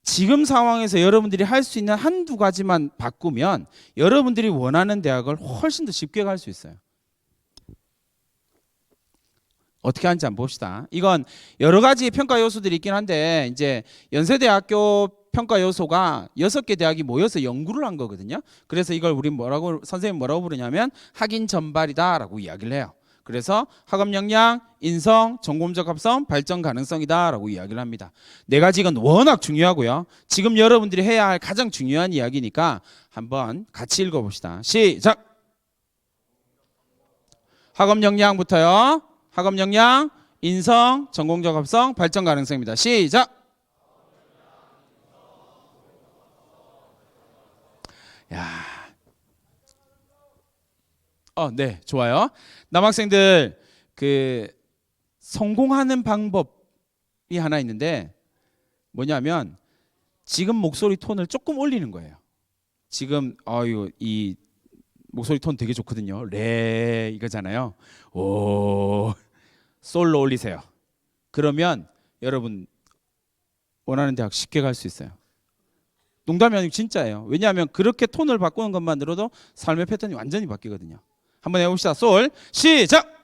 지금 상황에서 여러분들이 할 수 있는 한두 가지만 바꾸면 여러분들이 원하는 대학을 훨씬 더 쉽게 갈 수 있어요. 어떻게 하는지 한번 봅시다. 이건 여러 가지 평가 요소들이 있긴 한데 이제 연세대학교 평가 요소가 6개 대학이 모여서 연구를 한 거거든요. 그래서 이걸 우리 선생님 뭐라고 부르냐면 학인 전발이다라고 이야기를 해요. 그래서 학업 역량, 인성, 전공적 합성, 발전 가능성이다라고 이야기를 합니다. 네 가지 이건 워낙 중요하고요. 지금 여러분들이 해야 할 가장 중요한 이야기니까 한번 같이 읽어봅시다. 시작. 학업 역량부터요. 학업 역량, 인성, 전공적 합성, 발전 가능성입니다. 시작. 야, 네, 좋아요. 남학생들 그 성공하는 방법이 하나 있는데 뭐냐면 지금 목소리 톤을 조금 올리는 거예요. 지금 이 목소리 톤 되게 좋거든요. 레 이거잖아요. 오, 솔로 올리세요. 그러면 여러분 원하는 대학 쉽게 갈 수 있어요. 농담이 아니고 진짜예요. 왜냐하면 그렇게 톤을 바꾸는 것만으로도 삶의 패턴이 완전히 바뀌거든요. 한번 해봅시다. 솔 시작.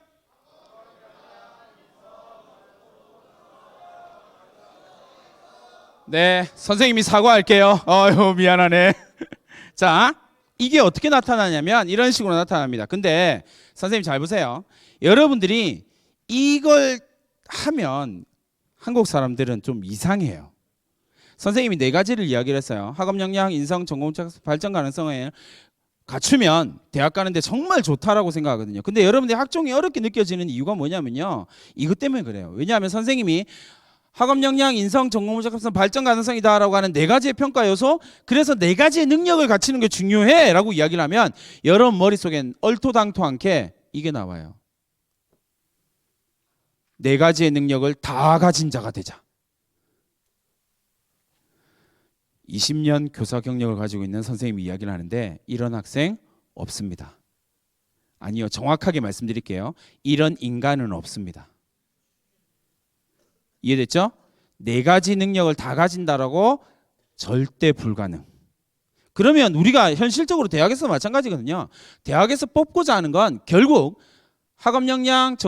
네, 선생님이 사과할게요. 미안하네. 자, 이게 어떻게 나타나냐면 이런 식으로 나타납니다. 근데 선생님 잘 보세요. 여러분들이 이걸 하면 한국 사람들은 좀 이상해요. 선생님이 네 가지를 이야기를 했어요. 학업 역량, 인성, 전공적 발전 가능성을 갖추면 대학 가는데 정말 좋다라고 생각하거든요. 근데 여러분들이 학종이 어렵게 느껴지는 이유가 뭐냐면요. 이것 때문에 그래요. 왜냐하면 선생님이 학업 역량, 인성, 전공적 합성, 발전 가능성이다라고 하는 네 가지의 평가 요소, 그래서 네 가지의 능력을 갖추는 게 중요해라고 이야기를 하면 여러분 머릿속엔 얼토당토 않게 이게 나와요. 네 가지의 능력을 다 가진 자가 되자. 20년 교사 경력을 가지고 있는 선생님이 이야기를 하는데 이런 학생 없습니다. 아니요, 정확하게 말씀드릴게요. 이런 인간은 없습니다. 이해됐죠? 네 가지 능력을 다 가진다라고 절대 불가능. 그러면 우리가 현실적으로 대학에서 마찬가지거든요. 대학에서 뽑고자 하는 건 결국 학업 역량,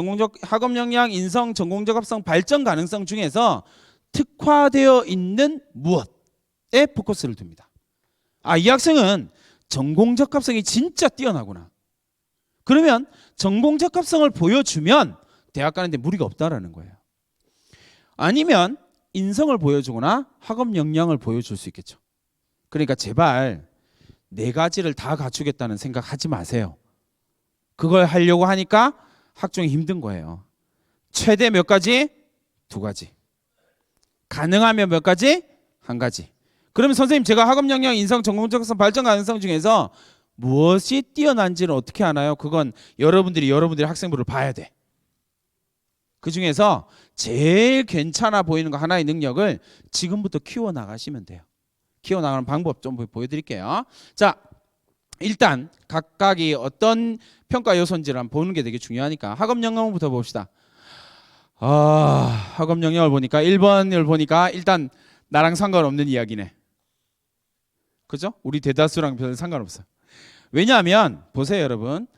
학업 역량, 인성, 전공적 합성, 발전 가능성 중에서 특화되어 있는 무엇에 포커스를 둡니다. 이 학생은 전공적 합성이 진짜 뛰어나구나. 그러면 전공적 합성을 보여주면 대학 가는데 무리가 없다라는 거예요. 아니면 인성을 보여주거나 학업 역량을 보여줄 수 있겠죠. 그러니까 제발 네 가지를 다 갖추겠다는 생각하지 마세요. 그걸 하려고 하니까 학종이 힘든 거예요. 최대 몇 가지? 2가지. 가능하면 몇 가지? 1가지. 그러면 선생님 제가 학업 역량, 인성, 전공적 합성, 발전 가능성 중에서 무엇이 뛰어난지는 어떻게 아나요? 그건 여러분들이 학생부를 봐야 돼. 그 중에서 제일 괜찮아 보이는 거 하나의 능력을 지금부터 키워나가시면 돼요. 키워나가는 방법 좀 보여드릴게요. 자, 일단 각각이 어떤 평가 요소인지를 한번 보는 게 되게 중요하니까 학업 역량부터 봅시다. 학업 역량을 보니까 1번을 보니까 일단 나랑 상관없는 이야기네. 그죠? 우리 대다수랑 별 상관없어요. 왜냐하면 보세요 여러분.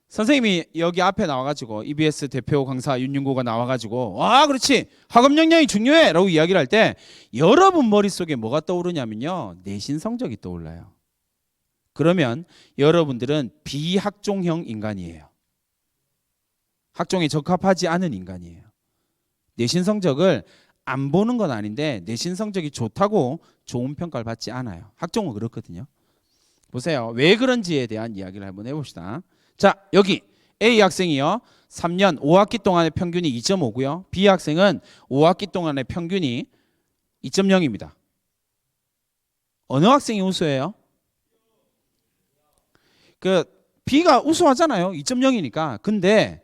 선생님이 여기 앞에 나와가지고 EBS 대표 강사 윤윤고가 나와가지고 그렇지 학업 역량이 중요해 라고 이야기를 할 때 여러분 머릿속에 뭐가 떠오르냐면요, 내신 성적이 떠올라요. 그러면 여러분들은 비학종형 인간이에요. 학종에 적합하지 않은 인간이에요. 내신 성적을 안 보는 건 아닌데 내신 성적이 좋다고 좋은 평가를 받지 않아요. 학종은 그렇거든요. 보세요. 왜 그런지에 대한 이야기를 한번 해봅시다. 자, 여기 A 학생이요 3년 5학기 동안의 평균이 2.5고요. B 학생은 5학기 동안의 평균이 2.0입니다. 어느 학생이 우수해요? 그 B가 우수하잖아요. 2.0이니까. 근데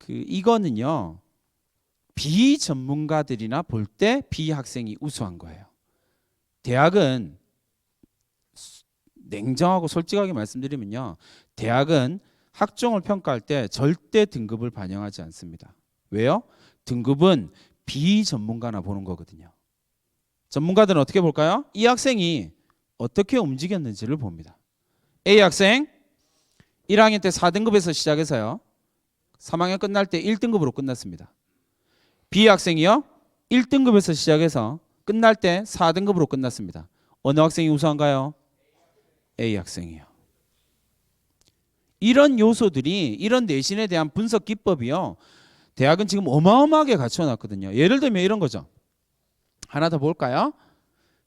이거는요. 비전문가들이나 볼 때 B 학생이 우수한 거예요. 대학은 냉정하고 솔직하게 말씀드리면요. 대학은 학종을 평가할 때 절대 등급을 반영하지 않습니다. 왜요? 등급은 비전문가나 보는 거거든요. 전문가들은 어떻게 볼까요? 이 학생이 어떻게 움직였는지를 봅니다. A 학생 1학년 때 4등급에서 시작해서요. 3학년 끝날 때 1등급으로 끝났습니다. B 학생이요. 1등급에서 시작해서 끝날 때 4등급으로 끝났습니다. 어느 학생이 우수한가요? A 학생이요. 이런 요소들이 이런 내신에 대한 분석 기법이요. 대학은 지금 어마어마하게 갖춰놨거든요. 예를 들면 이런 거죠. 하나 더 볼까요?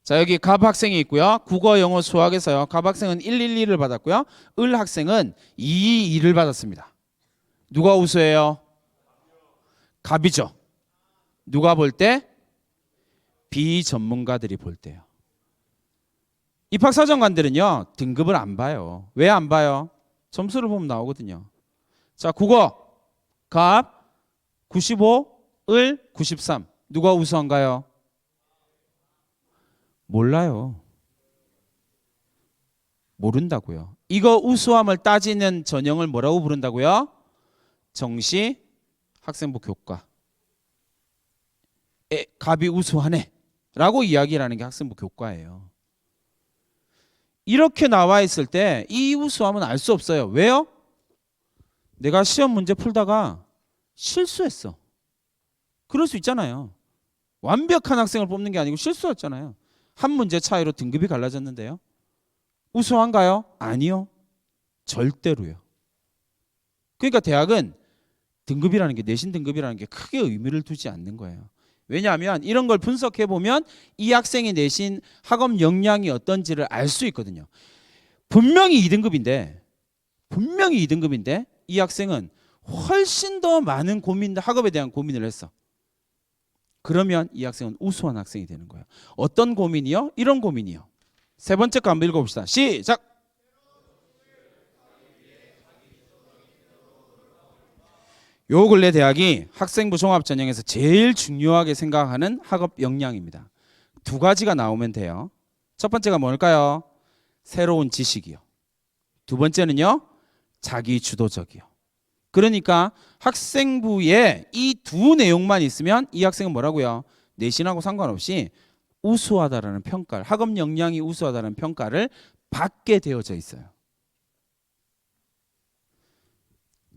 자, 여기 갑 학생이 있고요. 국어, 영어, 수학에서요. 갑 학생은 112를 받았고요. 을 학생은 222를 받았습니다. 누가 우수해요? 갑이죠. 누가 볼 때? 비전문가들이 볼 때요. 입학사정관들은요. 등급을 안 봐요. 왜 안 봐요? 점수를 보면 나오거든요. 자, 국어 갑 95, 을 93. 누가 우수한가요? 몰라요. 모른다고요. 이거 우수함을 따지는 전형을 뭐라고 부른다고요? 정시 학생부 교과. 갑이 우수하네 라고 이야기를 하는 게 학생부 교과예요. 이렇게 나와 있을 때 이 우수함은 알 수 없어요. 왜요? 내가 시험 문제 풀다가 실수했어. 그럴 수 있잖아요. 완벽한 학생을 뽑는 게 아니고 실수했잖아요. 한 문제 차이로 등급이 갈라졌는데요. 우수한가요? 아니요. 절대로요. 그러니까 대학은 등급이라는 게 내신 등급이라는 게 크게 의미를 두지 않는 거예요. 왜냐하면 이런 걸 분석해 보면 이 학생이 내신 학업 역량이 어떤지를 알 수 있거든요. 분명히 2등급인데 이 학생은 훨씬 더 많은 학업에 대한 고민을 했어. 그러면 이 학생은 우수한 학생이 되는 거예요. 어떤 고민이요? 이런 고민이요. 세 번째 거 한번 읽어봅시다. 시작. 요 근래 대학이 학생부 종합전형에서 제일 중요하게 생각하는 학업 역량입니다. 두 가지가 나오면 돼요. 첫 번째가 뭘까요? 새로운 지식이요. 두 번째는요. 자기 주도적이요. 그러니까 학생부에 이 두 내용만 있으면 이 학생은 뭐라고요? 내신하고 상관없이 우수하다라는 평가를, 학업 역량이 우수하다는 평가를 받게 되어져 있어요.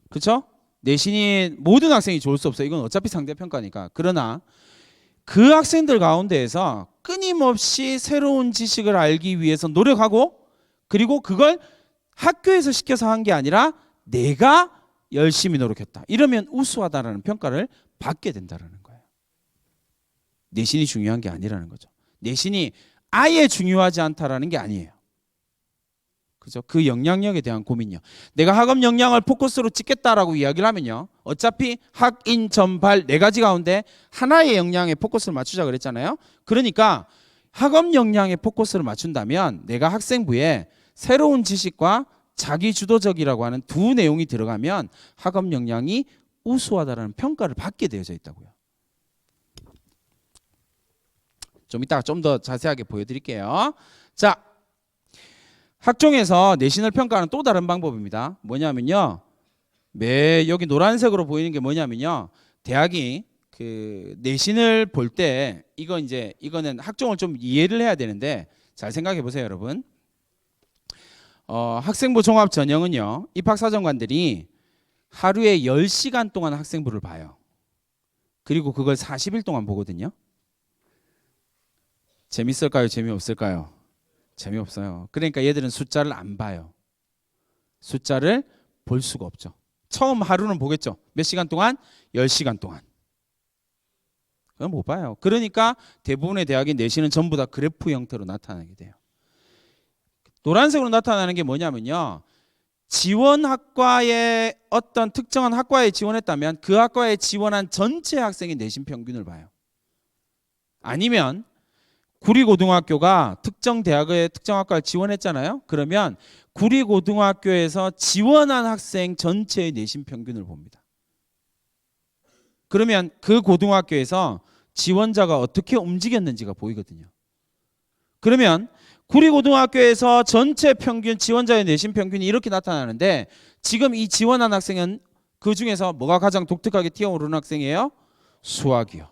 그렇죠? 내신이 모든 학생이 좋을 수 없어요. 이건 어차피 상대평가니까. 그러나 그 학생들 가운데에서 끊임없이 새로운 지식을 알기 위해서 노력하고 그리고 그걸 학교에서 시켜서 한 게 아니라 내가 열심히 노력했다. 이러면 우수하다라는 평가를 받게 된다는 거예요. 내신이 중요한 게 아니라는 거죠. 내신이 아예 중요하지 않다라는 게 아니에요. 그죠? 그 영향력에 대한 고민이요. 내가 학업 역량을 포커스로 찍겠다라고 이야기를 하면요. 어차피 학인 전발 네 가지 가운데 하나의 역량에 포커스를 맞추자 그랬잖아요. 그러니까 학업 역량에 포커스를 맞춘다면 내가 학생부에 새로운 지식과 자기 주도적이라고 하는 두 내용이 들어가면 학업 역량이 우수하다라는 평가를 받게 되어져 있다고요. 좀 이따가 좀 더 자세하게 보여드릴게요. 자, 학종에서 내신을 평가하는 또 다른 방법입니다. 뭐냐면요. 여기 노란색으로 보이는 게 뭐냐면요. 대학이 그 내신을 볼 때 이거는 학종을 좀 이해를 해야 되는데 잘 생각해 보세요, 여러분. 학생부 종합 전형은요. 입학사정관들이 하루에 10시간 동안 학생부를 봐요. 그리고 그걸 40일 동안 보거든요. 재밌을까요? 재미없을까요? 재미없어요. 그러니까 얘들은 숫자를 안 봐요. 숫자를 볼 수가 없죠. 처음 하루는 보겠죠. 몇 시간 동안? 10시간 동안. 그건 못 봐요. 그러니까 대부분의 대학의 내신은 전부 다 그래프 형태로 나타나게 돼요. 노란색으로 나타나는 게 뭐냐면요. 지원학과에 어떤 특정한 학과에 지원했다면 그 학과에 지원한 전체 학생의 내신 평균을 봐요. 아니면 구리고등학교가 특정 대학의 특정 학과를 지원했잖아요. 그러면 구리고등학교에서 지원한 학생 전체의 내신 평균을 봅니다. 그러면 그 고등학교에서 지원자가 어떻게 움직였는지가 보이거든요. 그러면 구리고등학교에서 전체 평균 지원자의 내신 평균이 이렇게 나타나는데 지금 이 지원한 학생은 그 중에서 뭐가 가장 독특하게 튀어오르는 학생이에요? 수학이요.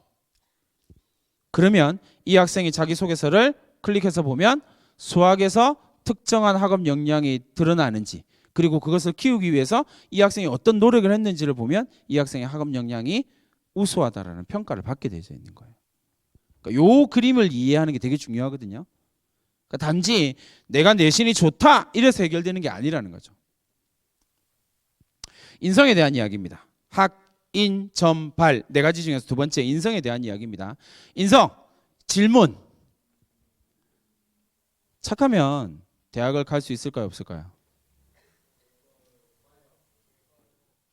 그러면 이 학생이 자기소개서를 클릭해서 보면 수학에서 특정한 학업 역량이 드러나는지 그리고 그것을 키우기 위해서 이 학생이 어떤 노력을 했는지를 보면 이 학생의 학업 역량이 우수하다라는 평가를 받게 되어 있는 거예요. 그러니까 요 그림을 이해하는 게 되게 중요하거든요. 그러니까 단지 내가 내신이 좋다 이래서 해결되는 게 아니라는 거죠. 인성에 대한 이야기입니다. 학, 인, 점, 발 네 가지 중에서 두 번째 인성에 대한 이야기입니다. 인성, 질문. 착하면 대학을 갈 수 있을까요, 없을까요?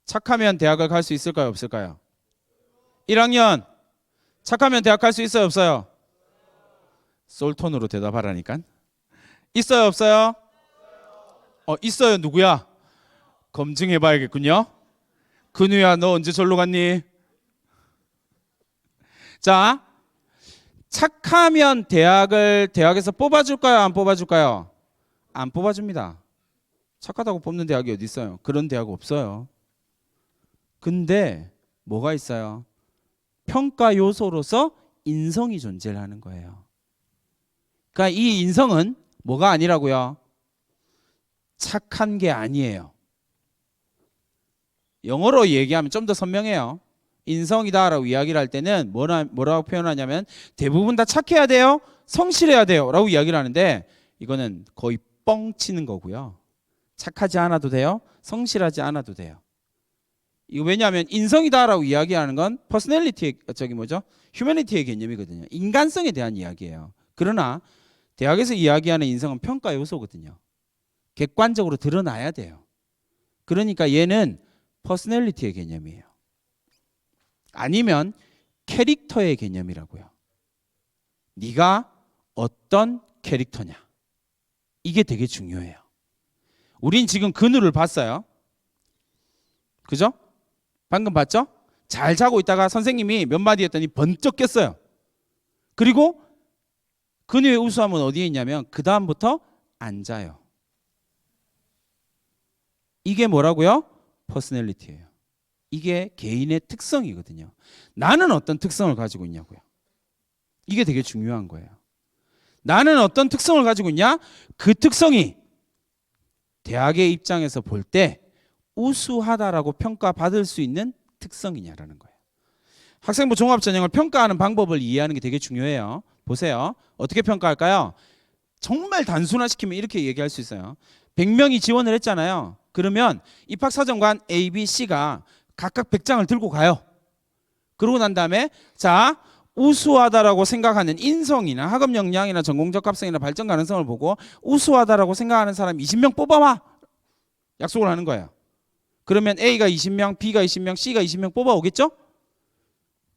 착하면 대학을 갈 수 있을까요, 없을까요? 1학년 착하면 대학 갈 수 있어요, 없어요? 솔톤으로 대답하라니까. 있어요, 없어요? 있어요. 누구야? 검증해 봐야겠군요. 근우야, 너 언제 절로 갔니? 자, 착하면 대학에서 뽑아줄까요, 안 뽑아줄까요? 안 뽑아줍니다. 착하다고 뽑는 대학이 어디 있어요? 그런 대학 없어요. 근데 뭐가 있어요? 평가 요소로서 인성이 존재를 하는 거예요. 그러니까 이 인성은 뭐가 아니라고요? 착한 게 아니에요. 영어로 얘기하면 좀 더 선명해요. 인성이다라고 이야기를 할 때는 뭐라고 표현하냐면 대부분 다 착해야 돼요, 성실해야 돼요 라고 이야기를 하는데 이거는 거의 뻥치는 거고요. 착하지 않아도 돼요, 성실하지 않아도 돼요. 이거 왜냐하면 인성이다라고 이야기하는 건 퍼스널리티의 휴머니티의 개념이거든요. 인간성에 대한 이야기예요. 그러나 대학에서 이야기하는 인성은 평가 요소거든요. 객관적으로 드러나야 돼요. 그러니까 얘는 퍼스널리티의 개념이에요. 아니면 캐릭터의 개념이라고요. 네가 어떤 캐릭터냐. 이게 되게 중요해요. 우린 지금 근우를 봤어요. 그죠? 방금 봤죠? 잘 자고 있다가 선생님이 몇 마디 했더니 번쩍 깼어요. 그리고 근우의 우수함은 어디에 있냐면 그 다음부터 안 자요. 이게 뭐라고요? 퍼스널리티예요. 이게 개인의 특성이거든요. 나는 어떤 특성을 가지고 있냐고요. 이게 되게 중요한 거예요. 나는 어떤 특성을 가지고 있냐? 그 특성이 대학의 입장에서 볼 때 우수하다라고 평가받을 수 있는 특성이냐라는 거예요. 학생부 종합전형을 평가하는 방법을 이해하는 게 되게 중요해요. 보세요. 어떻게 평가할까요? 정말 단순화시키면 이렇게 얘기할 수 있어요. 100명이 지원을 했잖아요. 그러면 입학사정관 A, B, C가 각각 100장을 들고 가요. 그러고 난 다음에 자, 우수하다라고 생각하는 인성이나 학업 역량이나 전공적 합성이나 발전 가능성을 보고 우수하다라고 생각하는 사람 20명 뽑아와. 약속을 하는 거예요. 그러면 A가 20명, B가 20명, C가 20명 뽑아오겠죠?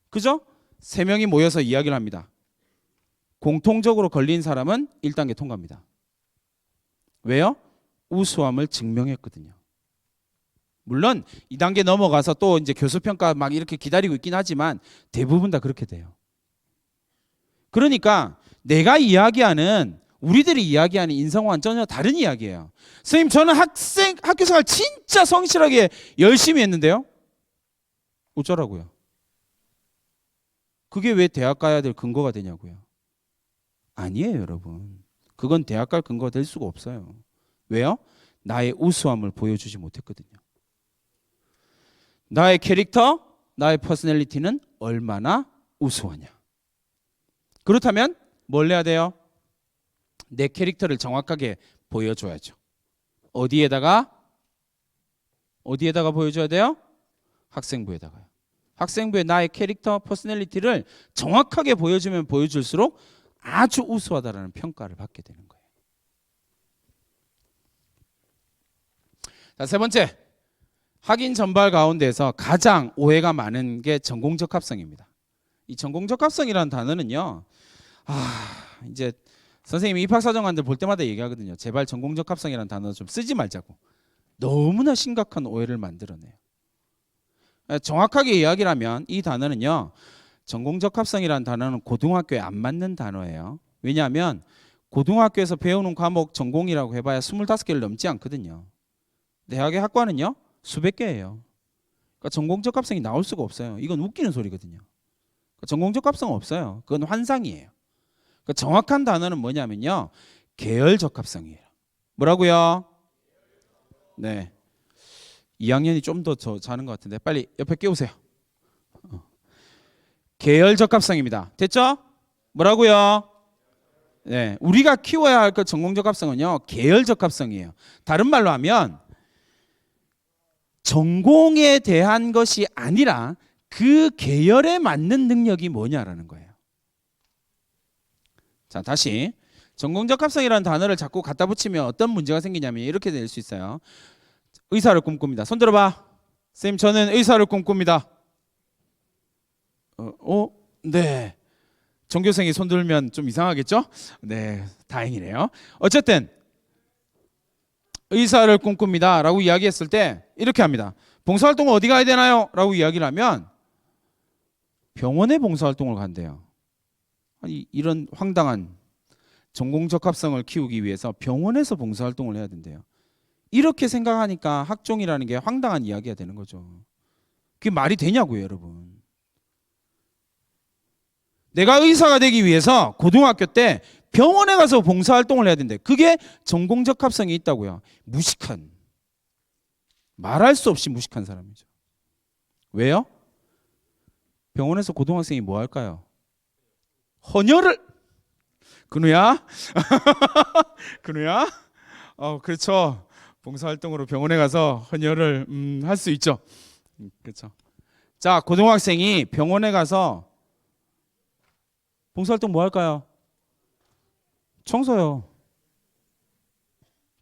그죠? 3명이 모여서 이야기를 합니다. 공통적으로 걸린 사람은 1단계 통과합니다. 왜요? 우수함을 증명했거든요. 물론 2단계 넘어가서 또 이제 교수평가 막 이렇게 기다리고 있긴 하지만 대부분 다 그렇게 돼요. 그러니까 내가 이야기하는 우리들이 이야기하는 인성과는 전혀 다른 이야기예요. 선생님, 저는 학교생활 진짜 성실하게 열심히 했는데요. 어쩌라고요? 그게 왜 대학 가야 될 근거가 되냐고요? 아니에요, 여러분. 그건 대학 갈 근거가 될 수가 없어요. 왜요? 나의 우수함을 보여주지 못했거든요. 나의 캐릭터, 나의 퍼스널리티는 얼마나 우수하냐. 그렇다면 뭘 해야 돼요? 내 캐릭터를 정확하게 보여줘야죠. 어디에다가 보여줘야 돼요? 학생부에다가요. 학생부에 나의 캐릭터, 퍼스널리티를 정확하게 보여주면 보여줄수록 아주 우수하다라는 평가를 받게 되는 거예요. 자, 세 번째. 확인 전발 가운데서 가장 오해가 많은 게 전공적합성입니다. 이 전공적합성이라는 단어는요. 이제 선생님이 입학사정관들 볼 때마다 얘기하거든요. 제발 전공적합성이라는 단어 좀 쓰지 말자고. 너무나 심각한 오해를 만들어내요. 정확하게 이야기를 하면 이 단어는요. 전공적합성이라는 단어는 고등학교에 안 맞는 단어예요. 왜냐하면 고등학교에서 배우는 과목 전공이라고 해봐야 25개를 넘지 않거든요. 대학의 학과는요. 수백 개예요. 그러니까 전공적합성이 나올 수가 없어요. 이건 웃기는 소리거든요. 그러니까 전공적합성은 없어요. 그건 환상이에요. 그러니까 정확한 단어는 뭐냐면요. 계열적합성이에요. 뭐라고요? 네. 2학년이 좀 더 자는 것 같은데 빨리 옆에 깨우세요. 계열적합성입니다. 됐죠? 뭐라고요? 네. 우리가 키워야 할 그 전공적합성은요. 계열적합성이에요. 다른 말로 하면 전공에 대한 것이 아니라 그 계열에 맞는 능력이 뭐냐라는 거예요. 자, 다시 전공적합성이라는 단어를 자꾸 갖다 붙이면 어떤 문제가 생기냐면 이렇게 될 수 있어요. 의사를 꿈꿉니다. 손 들어봐. 선생님, 저는 의사를 꿈꿉니다. 네. 전교생이 손 들면 좀 이상하겠죠? 네, 다행이네요. 어쨌든 의사를 꿈꿉니다 라고 이야기했을 때 이렇게 합니다. 봉사활동은 어디 가야 되나요? 라고 이야기를 하면 병원에 봉사활동을 간대요. 아니, 이런 황당한 전공적합성을 키우기 위해서 병원에서 봉사활동을 해야 된대요. 이렇게 생각하니까 학종이라는 게 황당한 이야기가 되는 거죠. 그게 말이 되냐고요, 여러분. 내가 의사가 되기 위해서 고등학교 때 병원에 가서 봉사활동을 해야 된대. 그게 전공적합성이 있다고요. 무식한, 말할 수 없이 무식한 사람이죠. 왜요? 병원에서 고등학생이 뭐 할까요? 헌혈을. 근우야? 근우야? 그렇죠. 봉사활동으로 병원에 가서 헌혈을 할 수 있죠. 그렇죠. 자, 고등학생이 병원에 가서 봉사활동 뭐 할까요? 청소요.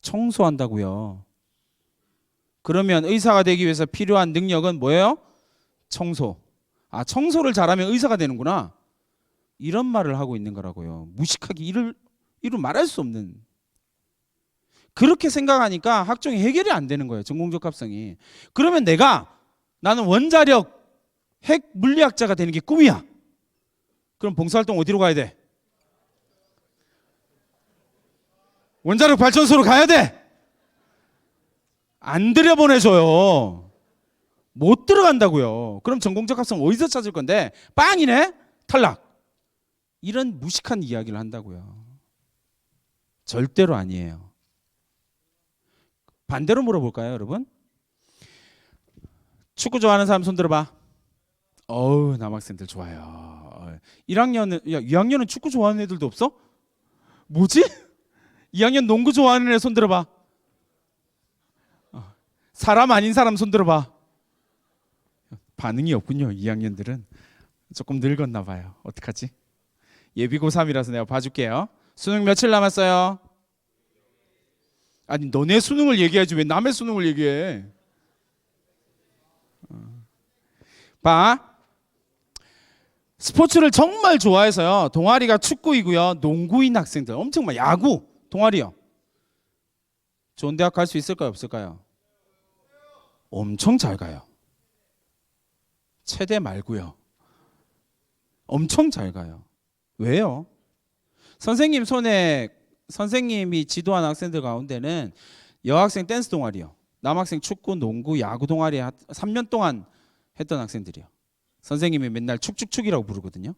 청소한다고요. 그러면 의사가 되기 위해서 필요한 능력은 뭐예요? 청소. 청소를 잘하면 의사가 되는구나. 이런 말을 하고 있는 거라고요. 무식하게 이를 말할 수 없는. 그렇게 생각하니까 학종이 해결이 안 되는 거예요. 전공적합성이. 그러면 나는 원자력 핵 물리학자가 되는 게 꿈이야. 그럼 봉사활동 어디로 가야 돼? 원자력 발전소로 가야 돼. 안 들여보내줘요. 못 들어간다고요. 그럼 전공적합성 어디서 찾을 건데? 빵이네? 탈락. 이런 무식한 이야기를 한다고요. 절대로 아니에요. 반대로 물어볼까요, 여러분? 축구 좋아하는 사람 손 들어봐. 남학생들 좋아요. 2학년은 축구 좋아하는 애들도 없어? 뭐지? 2학년 농구 좋아하는 애 손 들어봐. 사람 아닌 사람 손 들어봐. 반응이 없군요. 2학년들은 조금 늙었나 봐요. 어떡하지? 예비 고3이라서 내가 봐줄게요. 수능 며칠 남았어요? 아니, 너네 수능을 얘기하지 왜 남의 수능을 얘기해? 봐. 스포츠를 정말 좋아해서요. 동아리가 축구이고요. 농구인 학생들 엄청 많아요. 야구 동아리요. 좋은 대학 갈 수 있을까요? 없을까요? 엄청 잘 가요. 체대 말고요. 엄청 잘 가요. 왜요? 선생님이 지도한 학생들 가운데는 여학생 댄스 동아리요. 남학생 축구, 농구, 야구 동아리 3년 동안 했던 학생들이요. 선생님이 맨날 축축축이라고 부르거든요.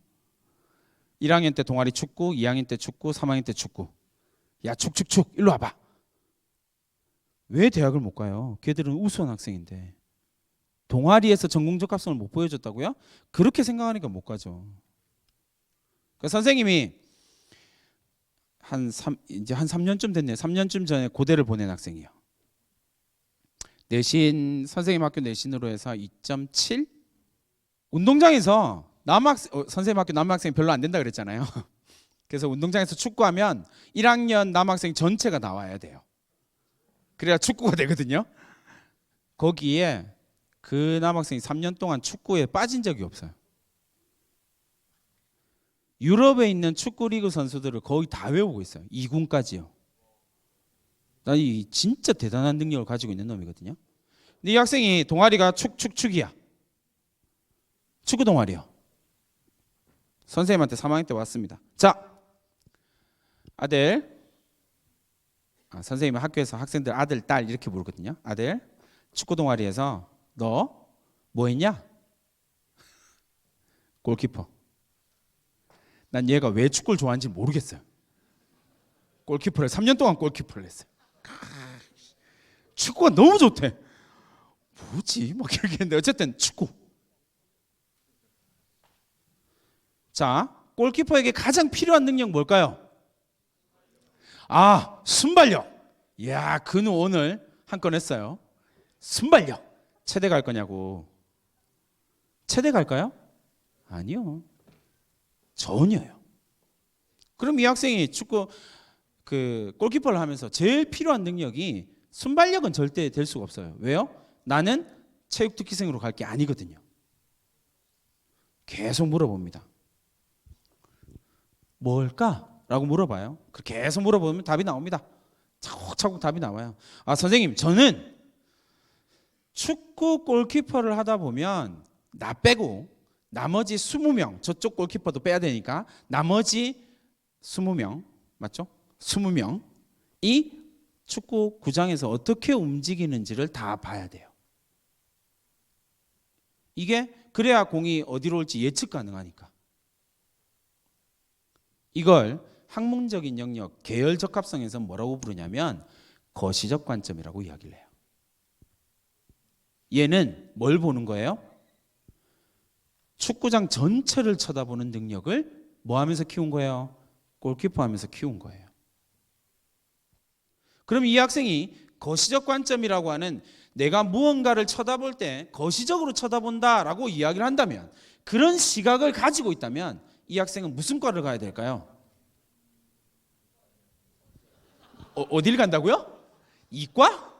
1학년 때 동아리 축구, 2학년 때 축구, 3학년 때 축구. 야, 축축축 일로 와봐. 왜 대학을 못 가요? 걔들은 우수한 학생인데. 동아리에서 전공적합성을 못 보여줬다고요? 그렇게 생각하니까 못 가죠. 그러니까 선생님이 이제 한 3년쯤 됐네요. 3년쯤 전에 고대를 보낸 학생이요. 내신 선생님 학교 내신으로 해서 2.7? 운동장에서 선생님 학교 남학생이 별로 안 된다 그랬잖아요. 그래서 운동장에서 축구하면 1학년 남학생 전체가 나와야 돼요. 그래야 축구가 되거든요. 거기에 그 남학생이 3년 동안 축구에 빠진 적이 없어요. 유럽에 있는 축구 리그 선수들을 거의 다 외우고 있어요. 2군까지요. 이 진짜 대단한 능력을 가지고 있는 놈이거든요. 근데 이 학생이 동아리가 축이야. 축구 동아리요. 선생님한테 3학년 때 왔습니다. 자, 아들. 선생님은 학교에서 학생들 아들, 딸 이렇게 부르거든요. 아들, 축구 동아리에서 너 뭐 했냐? 골키퍼. 난 얘가 왜 축구를 좋아하는지 모르겠어요. 골키퍼를 3년 동안 골키퍼를 했어요. 축구가 너무 좋대. 뭐지? 막 이렇게 했는데 어쨌든 축구. 자, 골키퍼에게 가장 필요한 능력 뭘까요? 순발력. 이야, 그는 오늘 한 건 했어요. 순발력. 체대 갈 거냐고. 체대 갈까요? 아니요. 전혀요. 그럼 이 학생이 축구 골키퍼를 하면서 제일 필요한 능력이 순발력은 절대 될 수가 없어요. 왜요? 나는 체육특기생으로 갈 게 아니거든요. 계속 물어봅니다. 뭘까? 라고 물어봐요. 계속 물어보면 답이 나옵니다. 차곡차곡 답이 나와요. 선생님, 저는 축구 골키퍼를 하다 보면 나 빼고 나머지 20명, 저쪽 골키퍼도 빼야 되니까 나머지 20명, 맞죠? 20명이 축구 구장에서 어떻게 움직이는지를 다 봐야 돼요. 이게 그래야 공이 어디로 올지 예측 가능하니까. 이걸 학문적인 영역, 계열 적합성에서 뭐라고 부르냐면 거시적 관점이라고 이야기를 해요. 얘는 뭘 보는 거예요? 축구장 전체를 쳐다보는 능력을 뭐 하면서 키운 거예요? 골키퍼 하면서 키운 거예요. 그럼 이 학생이 거시적 관점이라고 하는 내가 무언가를 쳐다볼 때 거시적으로 쳐다본다라고 이야기를 한다면, 그런 시각을 가지고 있다면 이 학생은 무슨 과를 가야 될까요? 어딜 간다고요? 이과?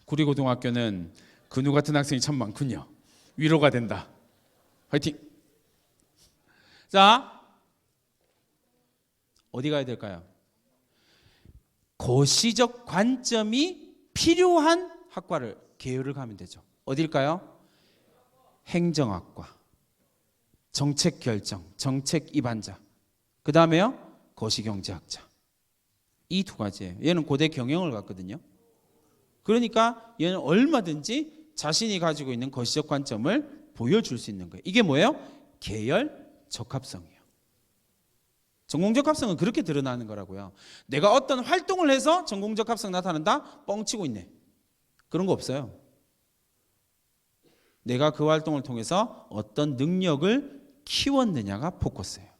구리고등학교는 근우 같은 학생이 참 많군요. 위로가 된다. 화이팅. 자, 어디 가야 될까요? 거시적 관점이 필요한 학과를, 계열을 가면 되죠. 어딜까요? 행정학과, 정책결정, 정책입안자, 그 다음에요 거시경제학자. 이 두 가지예요. 얘는 고대 경영을 갔거든요. 그러니까 얘는 얼마든지 자신이 가지고 있는 거시적 관점을 보여줄 수 있는 거예요. 이게 뭐예요? 계열 적합성이에요. 전공적 합성은 그렇게 드러나는 거라고요. 내가 어떤 활동을 해서 전공적 합성 나타난다? 뻥치고 있네. 그런 거 없어요. 내가 그 활동을 통해서 어떤 능력을 키웠느냐가 포커스예요.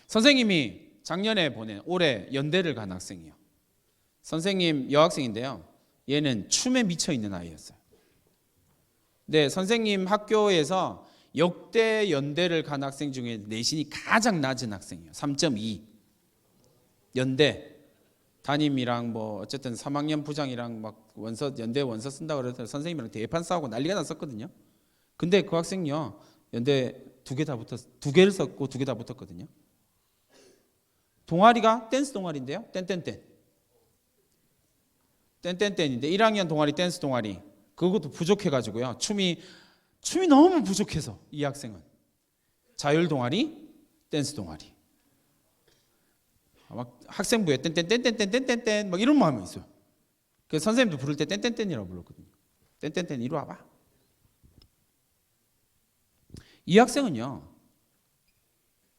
선생님이 작년에 보낸, 올해 연대를 간 학생이에요. 선생님 여학생인데요. 얘는 춤에 미쳐 있는 아이였어요. 네, 선생님 학교에서 역대 연대를 간 학생 중에 내신이 가장 낮은 학생이에요. 3.2. 연대 담임이랑 뭐 어쨌든 3학년 부장이랑 막 연대 원서 쓴다고 그래서 선생님이랑 대판 싸우고 난리가 났었거든요. 근데 그 학생요, 연대 두 개를 썼고 2개 다 붙었거든요. 동아리가 댄스 동아리인데요. 땡땡땡인데 1학년 동아리 댄스 동아리, 그것도 부족해가지고요. 춤이 너무 부족해서 이 학생은 자율 동아리, 댄스 동아리, 막 학생부에 땡땡땡땡땡땡땡 막 이런 마음이 있어요. 그래서 선생님도 부를 때 땡땡땡이라고 불렀거든요. 땡땡땡 이리 와봐. 이 학생은요,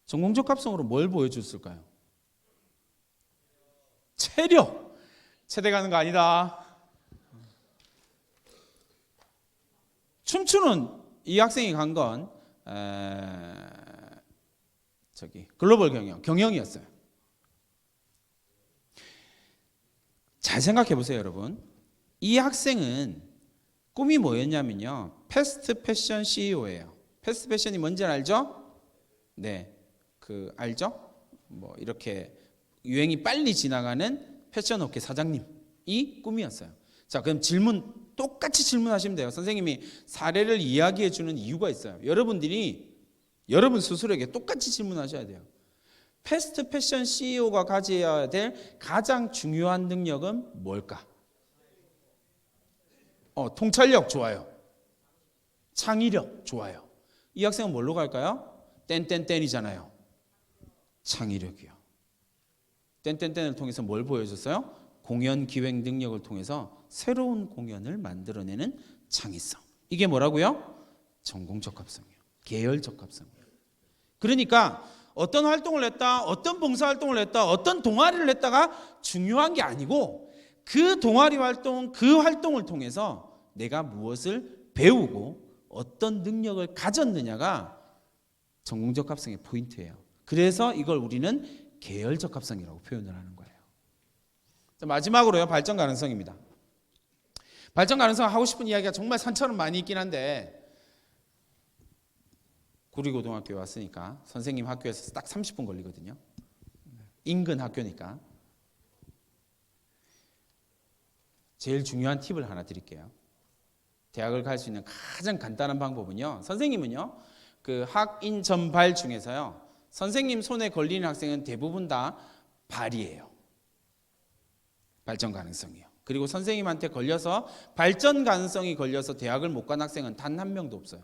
전공적 합성으로 뭘 보여줬을까요? 체력. 체대 가는 거 아니다. 춤추는 이 학생이 간 건 글로벌 경영이었어요. 잘 생각해 보세요, 여러분. 이 학생은 꿈이 뭐였냐면요, 패스트 패션 CEO예요. 패스트 패션이 뭔지 알죠? 네, 알죠? 뭐 이렇게 유행이 빨리 지나가는 패션업계 사장님이 꿈이었어요. 자, 그럼 똑같이 질문하시면 돼요. 선생님이 사례를 이야기해 주는 이유가 있어요. 여러분 스스로에게 똑같이 질문하셔야 돼요. 패스트 패션 CEO가 가져야 될 가장 중요한 능력은 뭘까? 통찰력 좋아요. 창의력 좋아요. 이 학생은 뭘로 갈까요? 땡땡땡이잖아요. 창의력이요. 땡땡땡을 통해서 뭘 보여줬어요? 공연 기획 능력을 통해서 새로운 공연을 만들어내는 창의성. 이게 뭐라고요? 전공 적합성이요. 계열 적합성이요. 그러니까 어떤 활동을 했다, 어떤 봉사 활동을 했다, 어떤 동아리를 했다가 중요한 게 아니고 그 동아리 활동, 그 활동을 통해서 내가 무엇을 배우고 어떤 능력을 가졌느냐가 전공 적합성의 포인트예요. 그래서 이걸 우리는 계열 적합성이라고 표현을 하는 거예요. 자, 마지막으로요, 발전 가능성입니다. 발전 가능성 하고 싶은 이야기가 정말 산처럼 많이 있긴 한데 구리고등학교에 왔으니까 선생님 학교에서 딱 30분 걸리거든요. 인근 학교니까. 제일 중요한 팁을 하나 드릴게요. 대학을 갈 수 있는 가장 간단한 방법은요. 선생님은요. 그 학인 전발 중에서요. 선생님 손에 걸리는 학생은 대부분 다 발이에요. 발전 가능성이요. 그리고 선생님한테 걸려서 발전 가능성이 걸려서 대학을 못 간 학생은 단 한 명도 없어요.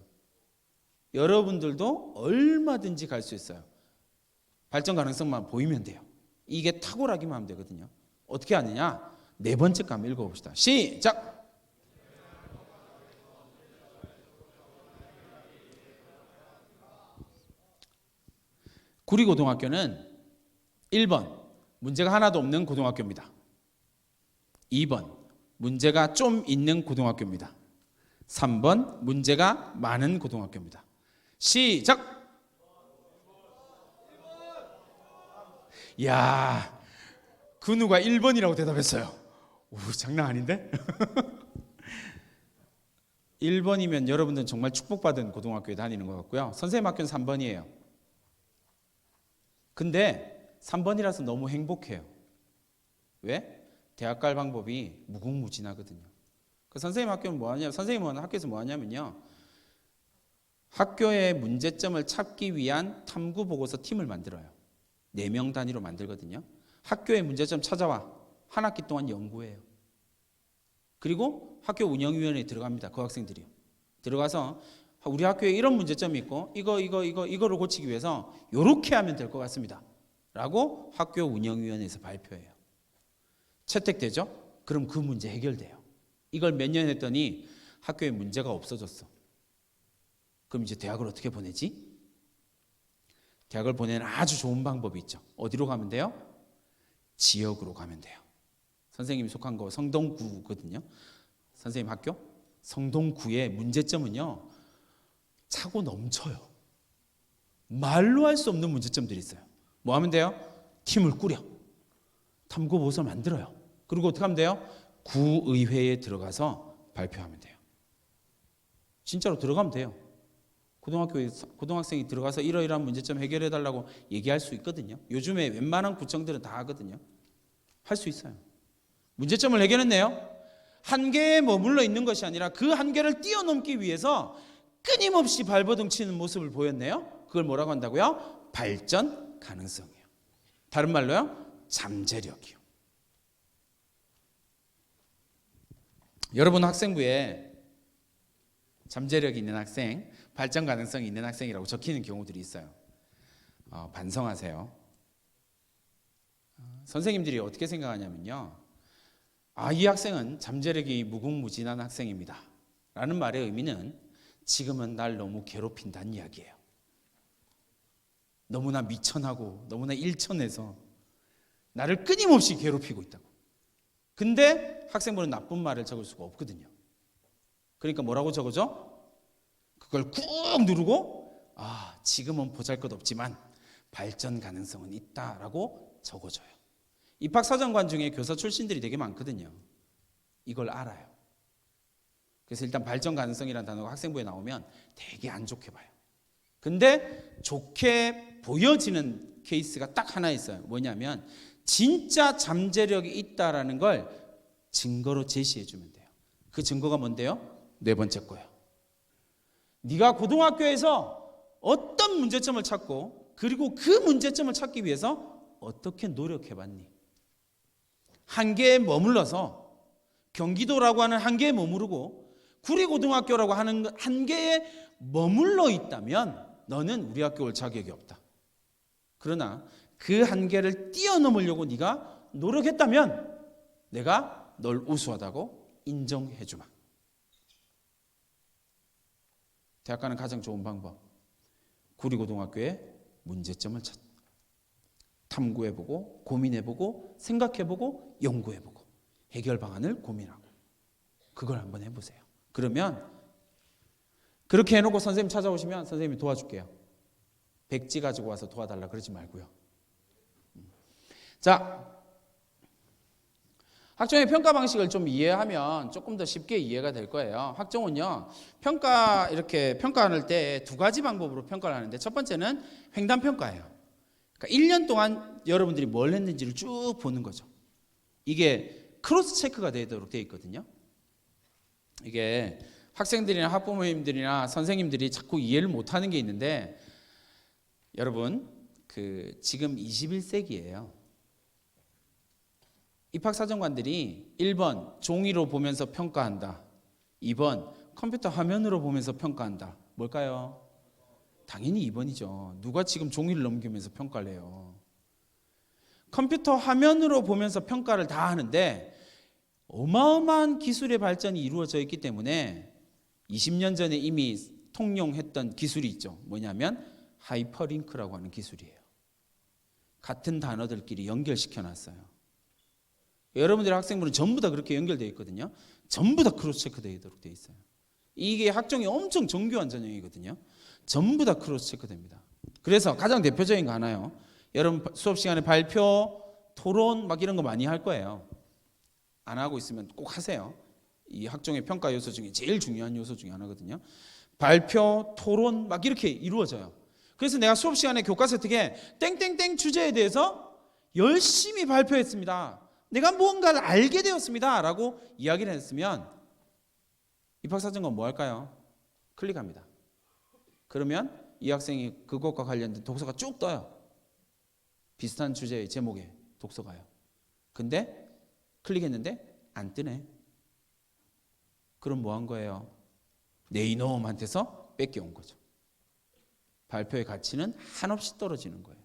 여러분들도 얼마든지 갈 수 있어요. 발전 가능성만 보이면 돼요. 이게 탁월하기만 하면 되거든요. 어떻게 하느냐? 네 번째 거 한번 읽어봅시다. 시작! 구리고등학교는 1번 문제가 하나도 없는 고등학교입니다. 2번 문제가 좀 있는 고등학교입니다. 3번 문제가 많은 고등학교입니다. 시작! 이야, 그 누가 1번이라고 대답했어요. 오, 장난 아닌데? 1번이면 여러분들은 정말 축복받은 고등학교에 다니는 것 같고요. 선생님 학교는 3번이에요. 근데 3번이라서 너무 행복해요. 왜? 대학 갈 방법이 무궁무진하거든요. 그 선생님 학교는 뭐하냐? 선생님은 학교에서 뭐하냐면요. 학교의 문제점을 찾기 위한 탐구 보고서 팀을 만들어요. 4명 단위로 만들거든요. 학교의 문제점 찾아와. 한 학기 동안 연구해요. 그리고 학교 운영위원회에 들어갑니다. 그 학생들이요. 들어가서 우리 학교에 이런 문제점이 있고 이거를 고치기 위해서 이렇게 하면 될 것 같습니다. 라고 학교 운영위원회에서 발표해요. 채택되죠? 그럼 그 문제 해결돼요. 이걸 몇 년 했더니 학교에 문제가 없어졌어. 그럼 이제 대학을 어떻게 보내지? 대학을 보내는 아주 좋은 방법이 있죠. 어디로 가면 돼요? 지역으로 가면 돼요. 선생님이 속한 거 성동구거든요. 선생님 학교? 성동구의 문제점은요. 차고 넘쳐요. 말로 할 수 없는 문제점들이 있어요. 뭐 하면 돼요? 팀을 꾸려. 탐구 보고서를 만들어요. 그리고 어떻게 하면 돼요? 구의회에 들어가서 발표하면 돼요. 진짜로 들어가면 돼요. 고등학생이 들어가서 이러이러한 문제점 해결해 달라고 얘기할 수 있거든요. 요즘에 웬만한 구청들은 다 하거든요. 할 수 있어요. 문제점을 해결했네요. 한계에 머물러 있는 것이 아니라 그 한계를 뛰어넘기 위해서 끊임없이 발버둥 치는 모습을 보였네요. 그걸 뭐라고 한다고요? 발전 가능성이에요. 다른 말로요? 잠재력이요. 여러분 학생부에 잠재력이 있는 학생, 발전 가능성이 있는 학생이라고 적히는 경우들이 있어요. 반성하세요. 선생님들이 어떻게 생각하냐면요. 이 학생은 잠재력이 무궁무진한 학생입니다. 라는 말의 의미는 지금은 날 너무 괴롭힌다는 이야기예요. 너무나 미천하고 너무나 일천해서 나를 끊임없이 괴롭히고 있다고. 근데 학생부는 나쁜 말을 적을 수가 없거든요. 그러니까 뭐라고 적어줘? 그걸 꾹 누르고 지금은 보잘것없지만 발전 가능성은 있다라고 적어줘요. 입학사정관 중에 교사 출신들이 되게 많거든요. 이걸 알아요. 그래서 일단 발전 가능성이라는 단어가 학생부에 나오면 되게 안 좋게 봐요. 근데 좋게 보여지는 케이스가 딱 하나 있어요. 뭐냐면 진짜 잠재력이 있다라는 걸 증거로 제시해 주면 돼요. 그 증거가 뭔데요? 네 번째 거예요. 네가 고등학교에서 어떤 문제점을 찾고 그리고 그 문제점을 찾기 위해서 어떻게 노력해봤니? 한계에 머물러서 경기도라고 하는 한계에 머무르고 구리고등학교라고 하는 한계에 머물러 있다면 너는 우리 학교 올 자격이 없다. 그러나 그 한계를 뛰어넘으려고 네가 노력했다면 내가 널 우수하다고 인정해 주마. 대학 가는 가장 좋은 방법, 구리고등학교의 문제점을 탐구해보고 고민해보고 생각해보고 연구해보고 해결 방안을 고민하고 그걸 한번 해보세요. 그러면 그렇게 해놓고 선생님 찾아오시면 선생님이 도와줄게요. 백지 가지고 와서 도와달라 그러지 말고요. 자, 학종의 평가 방식을 좀 이해하면 조금 더 쉽게 이해가 될 거예요. 학종은요, 이렇게 평가할 때 두 가지 방법으로 평가를 하는데 첫 번째는 횡단 평가예요. 그러니까 1년 동안 여러분들이 뭘 했는지를 쭉 보는 거죠. 이게 크로스 체크가 되도록 되어 있거든요. 이게 학생들이나 학부모님들이나 선생님들이 자꾸 이해를 못하는 게 있는데 여러분 지금 21세기예요. 입학사정관들이 1번 종이로 보면서 평가한다. 2번 컴퓨터 화면으로 보면서 평가한다. 뭘까요? 당연히 2번이죠. 누가 지금 종이를 넘기면서 평가를 해요. 컴퓨터 화면으로 보면서 평가를 다 하는데 어마어마한 기술의 발전이 이루어져 있기 때문에 20년 전에 이미 통용했던 기술이 있죠. 뭐냐면 하이퍼링크라고 하는 기술이에요. 같은 단어들끼리 연결시켜 놨어요. 여러분들의 학생분은 전부 다 그렇게 연결되어 있거든요. 전부 다 크로스 체크되도록 되어 있어요. 이게 학종이 엄청 정교한 전형이거든요. 전부 다 크로스 체크됩니다. 그래서 가장 대표적인 거 하나요. 여러분 수업 시간에 발표, 토론 막 이런 거 많이 할 거예요. 안 하고 있으면 꼭 하세요. 이 학종의 평가 요소 중에 제일 중요한 요소 중에 하나거든요. 발표, 토론 막 이렇게 이루어져요. 그래서 내가 수업 시간에 교과서 어떻게 땡땡땡 주제에 대해서 열심히 발표했습니다. 내가 무언가를 알게 되었습니다. 라고 이야기를 했으면 입학사정관 뭐 할까요? 클릭합니다. 그러면 이 학생이 그것과 관련된 독서가 쭉 떠요. 비슷한 주제의 제목의 독서가요. 근데 클릭했는데 안 뜨네. 그럼 뭐 한 거예요? 내 이놈한테서 뺏겨온 거죠. 발표의 가치는 한없이 떨어지는 거예요.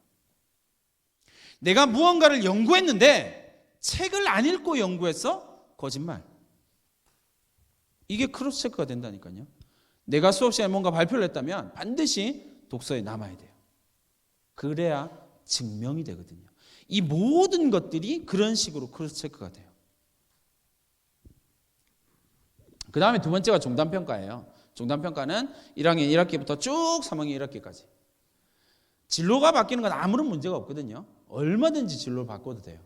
내가 무언가를 연구했는데 책을 안 읽고 연구했어? 거짓말. 이게 크로스 체크가 된다니까요. 내가 수업 시간에 뭔가 발표를 했다면 반드시 독서에 남아야 돼요. 그래야 증명이 되거든요. 이 모든 것들이 그런 식으로 크로스 체크가 돼요. 그 다음에 두 번째가 종단평가예요. 종단평가는 1학년 1학기부터 쭉 3학년 1학기까지. 진로가 바뀌는 건 아무런 문제가 없거든요. 얼마든지 진로를 바꿔도 돼요.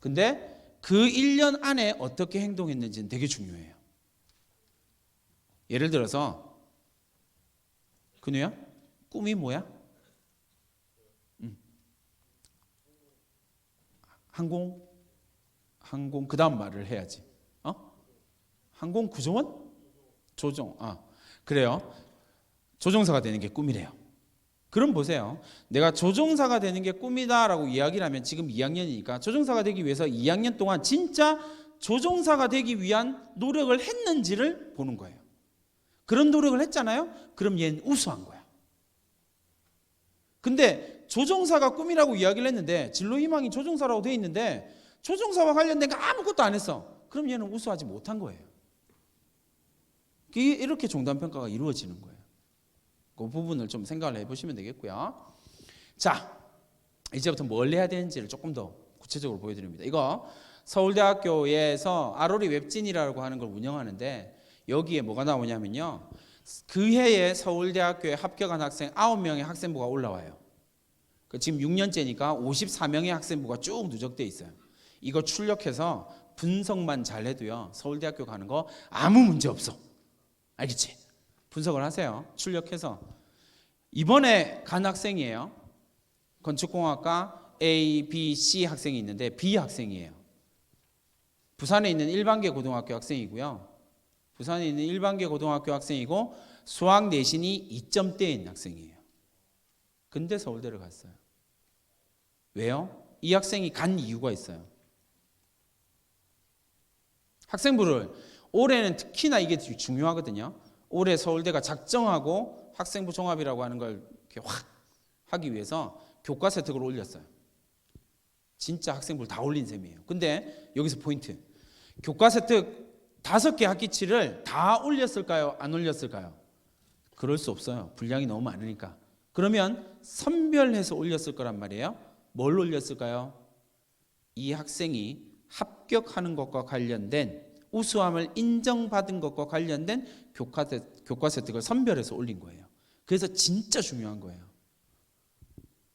근데 그 1년 안에 어떻게 행동했는지는 되게 중요해요. 예를 들어서 근우야, 꿈이 뭐야? 항공 그 다음 말을 해야지. 항공 구조원? 조종. 그래요. 조종사가 되는 게 꿈이래요. 그럼 보세요. 내가 조종사가 되는 게 꿈이다라고 이야기를 하면 지금 2학년이니까 조종사가 되기 위해서 2학년 동안 진짜 조종사가 되기 위한 노력을 했는지를 보는 거예요. 그런 노력을 했잖아요. 그럼 얘는 우수한 거야. 근데 조종사가 꿈이라고 이야기를 했는데 진로 희망이 조종사라고 돼 있는데 조종사와 관련된 거 아무것도 안 했어. 그럼 얘는 우수하지 못한 거예요. 이렇게 종단평가가 이루어지는 거예요. 그 부분을 좀 생각을 해보시면 되겠고요. 자, 이제부터 뭘 해야 되는지를 조금 더 구체적으로 보여드립니다. 이거 서울대학교에서 아로리 웹진이라고 하는 걸 운영하는데 여기에 뭐가 나오냐면요. 그 해에 서울대학교에 합격한 학생 9명의 학생부가 올라와요. 지금 6년째니까 54명의 학생부가 쭉 누적돼 있어요. 이거 출력해서 분석만 잘해도요. 서울대학교 가는 거 아무 문제 없어. 알겠지? 분석을 하세요. 출력해서. 이번에 간 학생이에요. 건축공학과 A, B, C 학생이 있는데 B 학생이에요. 부산에 있는 일반계 고등학교 학생이고요. 부산에 있는 일반계 고등학교 학생이고 수학 내신이 2점대인 학생이에요. 근데 서울대를 갔어요. 왜요? 이 학생이 간 이유가 있어요. 학생부를 올해는 특히나 이게 중요하거든요. 올해 서울대가 작정하고 학생부 종합이라고 하는 걸 이렇게 확 하기 위해서 교과서 혜택을 올렸어요. 진짜 학생부를 다 올린 셈이에요. 근데 여기서 포인트. 교과서 혜택 5개 학기치를 다 올렸을까요? 안 올렸을까요? 그럴 수 없어요. 분량이 너무 많으니까. 그러면 선별해서 올렸을 거란 말이에요. 뭘 올렸을까요? 이 학생이 합격하는 것과 관련된 우수함을 인정받은 것과 관련된 교과서 혜택을 선별해서 올린 거예요. 그래서 진짜 중요한 거예요.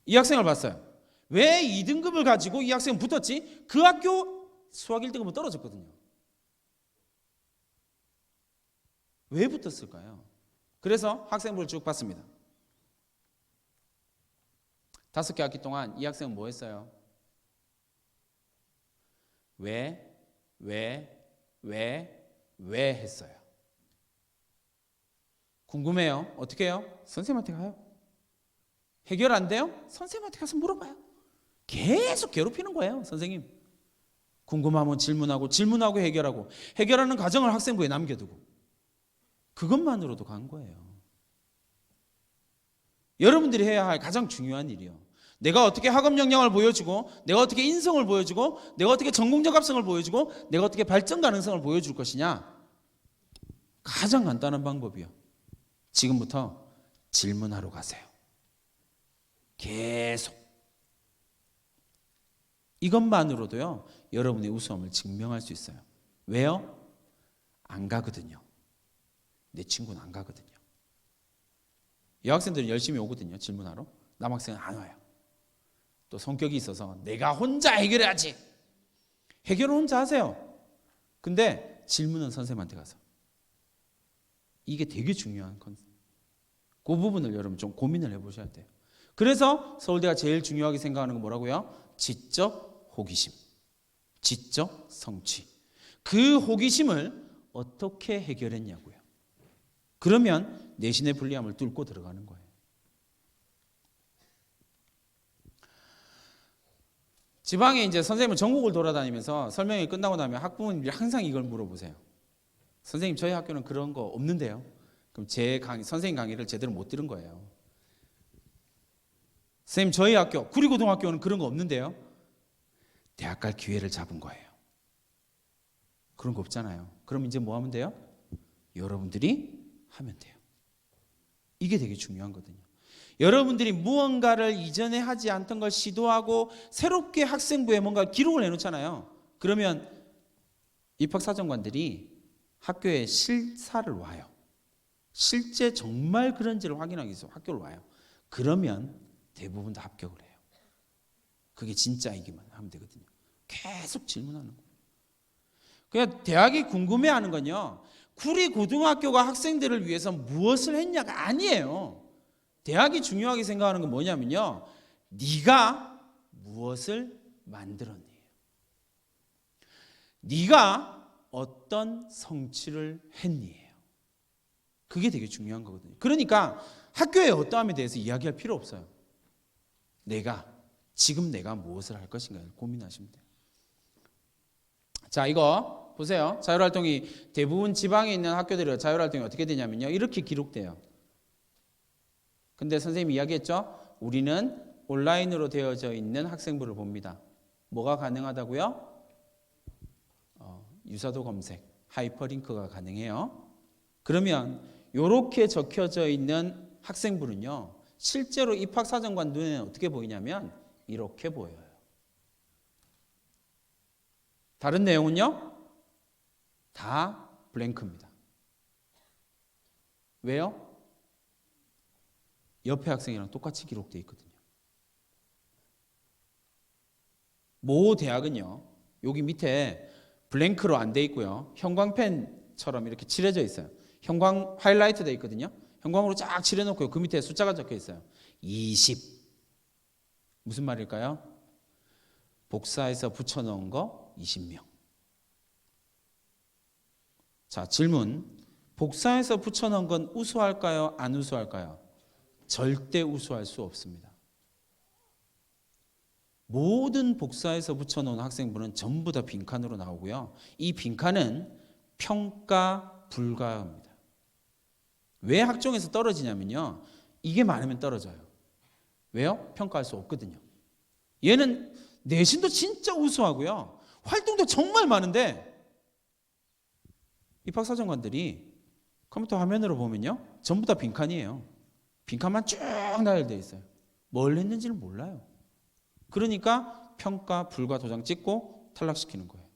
이 학생을 봤어요. 왜 2등급을 가지고 이 학생은 붙었지? 그 학교 수학 1등급은 떨어졌거든요. 왜 붙었을까요? 그래서 학생부를 쭉 봤습니다. 5개 학기 동안 이 학생은 뭐 했어요? 왜 했어요? 궁금해요. 어떻게 해요? 선생님한테 가요. 해결 안 돼요? 선생님한테 가서 물어봐요. 계속 괴롭히는 거예요, 선생님. 궁금하면 질문하고 해결하고 해결하는 과정을 학생부에 남겨두고 그것만으로도 간 거예요. 여러분들이 해야 할 가장 중요한 일이요. 내가 어떻게 학업 역량을 보여주고 내가 어떻게 인성을 보여주고 내가 어떻게 전공적 합성을 보여주고 내가 어떻게 발전 가능성을 보여줄 것이냐. 가장 간단한 방법이요. 지금부터 질문하러 가세요. 계속. 이것만으로도요. 여러분의 우수함을 증명할 수 있어요. 왜요? 안 가거든요. 내 친구는 안 가거든요. 여학생들은 열심히 오거든요. 질문하러. 남학생은 안 와요. 또 성격이 있어서 내가 혼자 해결해야지. 해결은 혼자 하세요. 근데 질문은 선생님한테 가서. 이게 되게 중요한 컨셉. 그 부분을 여러분 좀 고민을 해보셔야 돼요. 그래서 서울대가 제일 중요하게 생각하는 건 뭐라고요? 지적 호기심, 지적 성취. 그 호기심을 어떻게 해결했냐고요. 그러면 내신의 불리함을 뚫고 들어가는 거예요. 지방에 이제 선생님은 전국을 돌아다니면서 설명이 끝나고 나면 학부모님들이 항상 이걸 물어보세요. 선생님, 저희 학교는 그런 거 없는데요. 그럼 선생님 강의를 제대로 못 들은 거예요. 선생님, 저희 학교 구리고등학교는 그런 거 없는데요. 대학 갈 기회를 잡은 거예요. 그런 거 없잖아요. 그럼 이제 뭐 하면 돼요? 여러분들이 하면 돼요. 이게 되게 중요한 거거든요. 여러분들이 무언가를 이전에 하지 않던 걸 시도하고 새롭게 학생부에 뭔가 기록을 해놓잖아요. 그러면 입학사정관들이 학교에 실사를 와요. 실제 정말 그런지를 확인하기 위해서 학교를 와요. 그러면 대부분 다 합격을 해요. 그게 진짜이기만 하면 되거든요. 계속 질문하는 거예요. 그냥 대학이 궁금해하는 건요. 구리고등학교가 학생들을 위해서 무엇을 했냐가 아니에요. 대학이 중요하게 생각하는 건 뭐냐면요. 네가 무엇을 만들었니? 네가 어떤 성취를 했니? 그게 되게 중요한 거거든요. 그러니까 학교의 어떠함에 대해서 이야기할 필요 없어요. 지금 내가 무엇을 할 것인가를 고민하시면 돼요. 자, 이거 보세요. 자율활동이 대부분 지방에 있는 학교들의 자율활동이 어떻게 되냐면요. 이렇게 기록돼요. 근데 선생님이 이야기했죠. 우리는 온라인으로 되어져 있는 학생부를 봅니다. 뭐가 가능하다고요? 유사도 검색, 하이퍼링크가 가능해요. 그러면 이렇게 적혀져 있는 학생부는요. 실제로 입학사정관 눈에는 어떻게 보이냐면 이렇게 보여요. 다른 내용은요? 다 블랭크입니다. 왜요? 옆에 학생이랑 똑같이 기록되어 있거든요. 모 대학은요. 여기 밑에 블랭크로 안 돼 있고요. 형광펜처럼 이렇게 칠해져 있어요. 형광 하이라이트 돼 있거든요. 형광으로 쫙 칠해놓고요. 그 밑에 숫자가 적혀 있어요. 20. 무슨 말일까요? 복사해서 붙여넣은 거 20명. 자, 질문. 복사해서 붙여넣은 건 우수할까요? 안 우수할까요? 절대 우수할 수 없습니다. 모든 복사해서 붙여놓은 학생부는 전부 다 빈칸으로 나오고요. 이 빈칸은 평가 불가합니다. 왜 학종에서 떨어지냐면요. 이게 많으면 떨어져요. 왜요? 평가할 수 없거든요. 얘는 내신도 진짜 우수하고요. 활동도 정말 많은데 입학사정관들이 컴퓨터 화면으로 보면요. 전부 다 빈칸이에요. 빈칸만 쭉 나열되어 있어요. 뭘 했는지를 몰라요. 그러니까 평가 불가 도장 찍고 탈락시키는 거예요.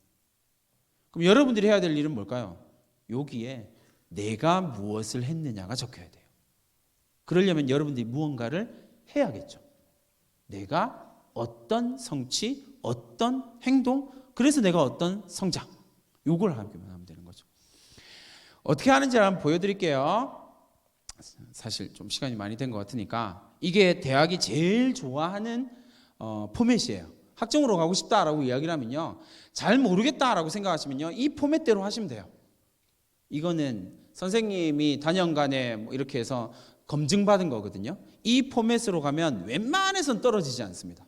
그럼 여러분들이 해야 될 일은 뭘까요? 여기에 내가 무엇을 했느냐가 적혀야 돼요. 그러려면 여러분들이 무언가를 해야겠죠. 내가 어떤 성취, 어떤 행동, 그래서 내가 어떤 성장, 요걸 하면 되는 거죠. 어떻게 하는지 한번 보여드릴게요. 사실 좀 시간이 많이 된 것 같으니까 이게 대학이 제일 좋아하는 포맷이에요. 학종으로 가고 싶다라고 이야기를 하면요. 잘 모르겠다라고 생각하시면요. 이 포맷대로 하시면 돼요. 이거는 선생님이 단연간에 뭐 이렇게 해서 검증받은 거거든요. 이 포맷으로 가면 웬만해선 떨어지지 않습니다.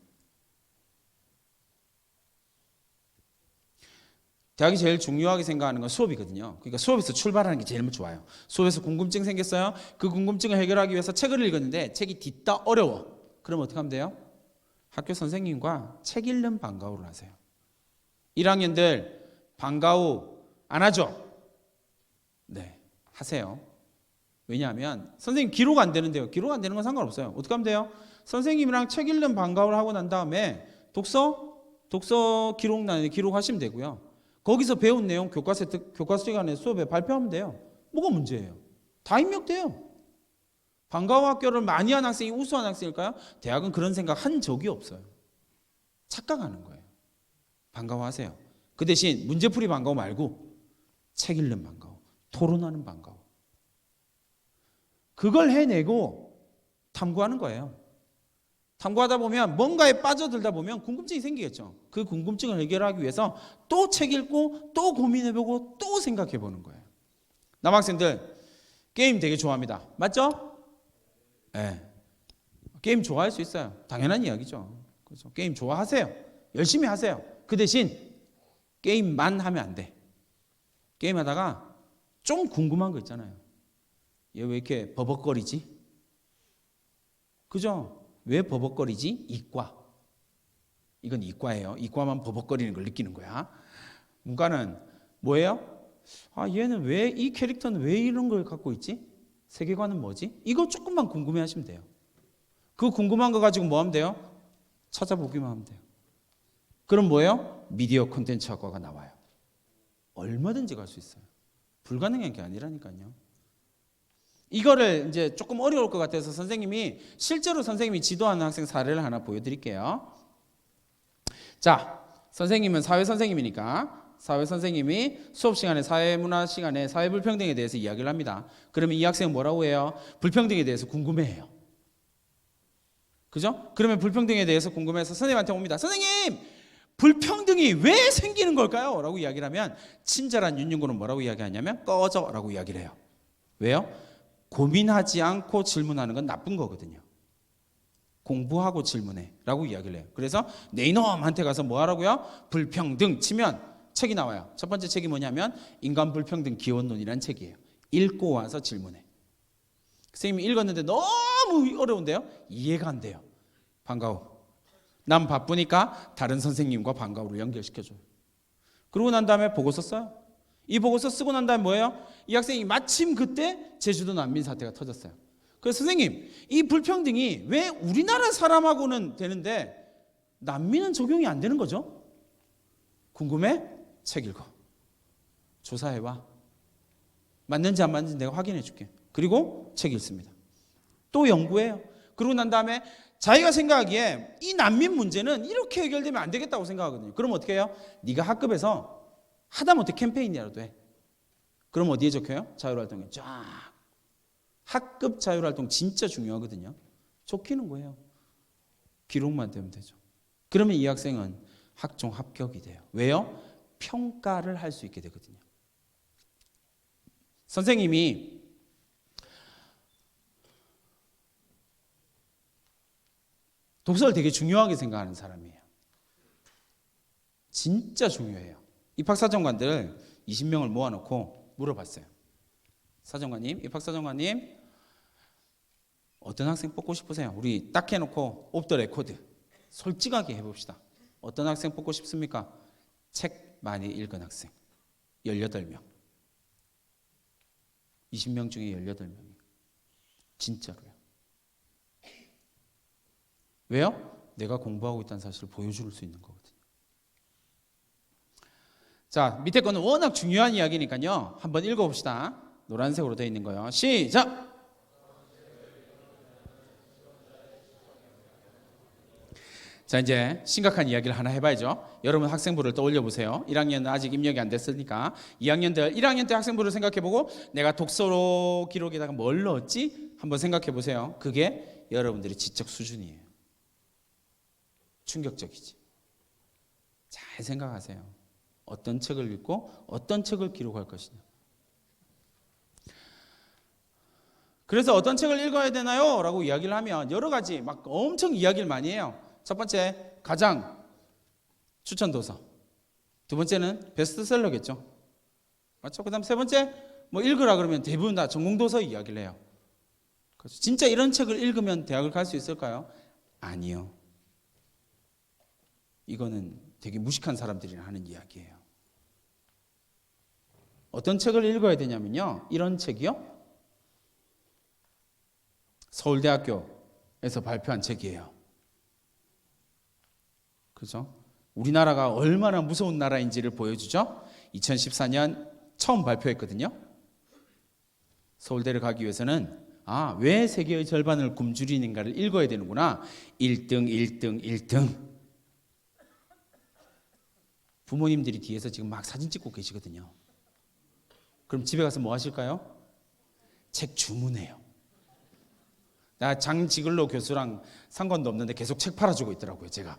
대학이 제일 중요하게 생각하는 건 수업이거든요. 그러니까 수업에서 출발하는 게 제일 좋아요. 수업에서 궁금증 생겼어요. 그 궁금증을 해결하기 위해서 책을 읽었는데 책이 뒤따 어려워. 그럼 어떻게 하면 돼요? 학교 선생님과 책 읽는 방과후를 하세요. 1학년들 방과후 안 하죠? 네, 하세요. 왜냐하면 선생님 기록 안 되는데요. 기록 안 되는 건 상관없어요. 어떻게 하면 돼요? 선생님이랑 책 읽는 방과후를 하고 난 다음에 독서 기록란에 기록하시면 되고요. 거기서 배운 내용 교과 시간에 수업에 발표하면 돼요. 뭐가 문제예요? 다 입력돼요. 방과후 학교를 많이 한 학생이 우수한 학생일까요? 대학은 그런 생각 한 적이 없어요. 착각하는 거예요. 방과후 하세요. 그 대신 문제풀이 방과후 말고 책 읽는 방과후, 토론하는 방과후. 그걸 해내고 탐구하는 거예요. 탐구하다 보면 뭔가에 빠져들다 보면 궁금증이 생기겠죠. 그 궁금증을 해결하기 위해서 또 책 읽고 또 고민해보고 또 생각해보는 거예요. 남학생들 게임 되게 좋아합니다. 맞죠? 네. 게임 좋아할 수 있어요. 당연한 이야기죠. 그렇죠. 게임 좋아하세요. 열심히 하세요. 그 대신 게임만 하면 안 돼. 게임하다가 좀 궁금한 거 있잖아요. 얘 왜 이렇게 버벅거리지? 그죠? 왜 버벅거리지? 이과. 이건 이과예요. 이과만 버벅거리는 걸 느끼는 거야. 문과는 뭐예요? 아, 얘는 왜, 이 캐릭터는 왜 이런 걸 갖고 있지? 세계관은 뭐지? 이거 조금만 궁금해 하시면 돼요. 그 궁금한 거 가지고 뭐 하면 돼요? 찾아보기만 하면 돼요. 그럼 뭐예요? 미디어 콘텐츠 학과가 나와요. 얼마든지 갈 수 있어요. 불가능한 게 아니라니까요. 이거를 이제 조금 어려울 것 같아서 실제로 선생님이 지도하는 학생 사례를 하나 보여드릴게요. 자, 선생님은 사회 선생님이니까 사회 선생님이 수업 시간에 사회문화 시간에 사회불평등에 대해서 이야기를 합니다. 그러면 이 학생은 뭐라고 해요? 불평등에 대해서 궁금해해요. 그죠? 그러면 불평등에 대해서 궁금해서 선생님한테 옵니다. 선생님! 불평등이 왜 생기는 걸까요? 라고 이야기를 하면 친절한 윤윤구는 뭐라고 이야기하냐면 꺼져 라고 이야기를 해요. 왜요? 고민하지 않고 질문하는 건 나쁜 거거든요. 공부하고 질문해 라고 이야기를 해요. 그래서 내 이놈한테 가서 뭐 하라고요? 불평등 치면 책이 나와요. 첫 번째 책이 뭐냐면 인간 불평등 기원론이라는 책이에요. 읽고 와서 질문해. 선생님이 읽었는데 너무 어려운데요? 이해가 안 돼요. 방과후. 난 바쁘니까 다른 선생님과 방과후를 연결시켜줘요. 그러고 난 다음에 보고서 써요. 이 보고서 쓰고 난 다음에 뭐예요? 이 학생이 마침 그때 제주도 난민 사태가 터졌어요. 그래서 선생님, 이 불평등이 왜 우리나라 사람하고는 되는데 난민은 적용이 안 되는 거죠? 궁금해? 책 읽어. 조사해와. 맞는지 안 맞는지 내가 확인해 줄게. 그리고 책 읽습니다. 또 연구해요. 그러고 난 다음에 자기가 생각하기에 이 난민 문제는 이렇게 해결되면 안 되겠다고 생각하거든요. 그럼 어떻게 해요? 네가 학급에서 하다못해 캠페인이라도 해. 그럼 어디에 적혀요? 자율활동에 쫙. 학급 자율활동 진짜 중요하거든요. 적히는 거예요. 기록만 되면 되죠. 그러면 이 학생은 학종 합격이 돼요. 왜요? 평가를 할 수 있게 되거든요. 선생님이 독서를 되게 중요하게 생각하는 사람이에요. 진짜 중요해요. 입학사정관들 20명을 모아놓고 물어봤어요. 사정관님, 입학사정관님, 어떤 학생 뽑고 싶으세요? 우리 딱 해놓고 옵 더 레코드 솔직하게 해봅시다. 어떤 학생 뽑고 싶습니까? 책 많이 읽은 학생 18명. 20명 중에 18명이 진짜로요. 왜요? 내가 공부하고 있다는 사실을 보여줄 수 있는 거거든요. 자, 밑에 거는 워낙 중요한 이야기니까요. 한번 읽어봅시다. 노란색으로 되어 있는 거요. 시작! 자, 이제 심각한 이야기를 하나 해봐야죠. 여러분 학생부를 떠올려 보세요. 1학년은 아직 입력이 안 됐으니까 2학년들 1학년 때 학생부를 생각해보고 내가 독서 기록에다가 뭘 넣었지? 한번 생각해 보세요. 그게 여러분들의 지적 수준이에요. 충격적이지. 잘 생각하세요. 어떤 책을 읽고 어떤 책을 기록할 것이냐. 그래서 어떤 책을 읽어야 되나요? 라고 이야기를 하면 여러 가지 막 엄청 이야기를 많이 해요. 첫 번째, 가장 추천 도서. 두 번째는 베스트셀러겠죠. 맞죠? 그 다음 세 번째, 뭐 읽으라 그러면 대부분 다 전공도서 이야기를 해요. 그래서 진짜 이런 책을 읽으면 대학을 갈 수 있을까요? 아니요. 이거는 되게 무식한 사람들이 하는 이야기예요. 어떤 책을 읽어야 되냐면요. 이런 책이요. 서울대학교에서 발표한 책이에요. 그죠? 우리나라가 얼마나 무서운 나라인지를 보여주죠. 2014년 처음 발표했거든요. 서울대를 가기 위해서는 왜 세계의 절반을 굶주리는가를 읽어야 되는구나. 1등, 1등, 1등. 부모님들이 뒤에서 지금 막 사진 찍고 계시거든요. 그럼 집에 가서 뭐 하실까요? 책 주문해요. 나 장지글로 교수랑 상관도 없는데 계속 책 팔아주고 있더라고요, 제가.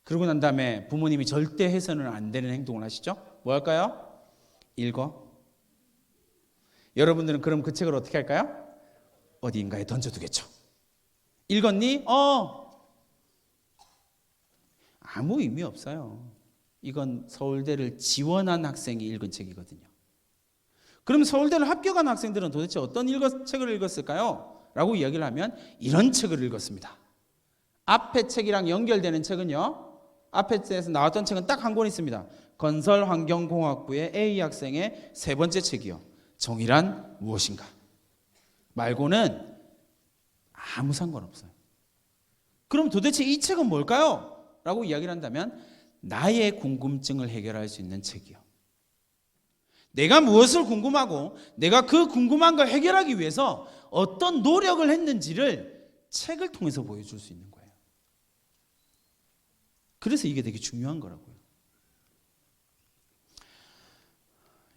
그러고 난 다음에 부모님이 절대 해서는 안 되는 행동을 하시죠? 뭐 할까요? 읽어. 여러분들은 그럼 그 책을 어떻게 할까요? 어디인가에 던져두겠죠. 읽었니? 아무 의미 없어요. 이건 서울대를 지원한 학생이 읽은 책이거든요. 그럼 서울대를 합격한 학생들은 도대체 어떤 책을 읽었을까요? 라고 이야기를 하면 이런 책을 읽었습니다. 앞에 책이랑 연결되는 책은요. 앞에 책에서 나왔던 책은 딱 한 권 있습니다. 건설환경공학부의 A 학생의 세 번째 책이요. 정의란 무엇인가? 말고는 아무 상관없어요. 그럼 도대체 이 책은 뭘까요? 라고 이야기를 한다면 나의 궁금증을 해결할 수 있는 책이요. 내가 무엇을 궁금하고 내가 그 궁금한 걸 해결하기 위해서 어떤 노력을 했는지를 책을 통해서 보여줄 수 있는 거예요. 그래서 이게 되게 중요한 거라고요.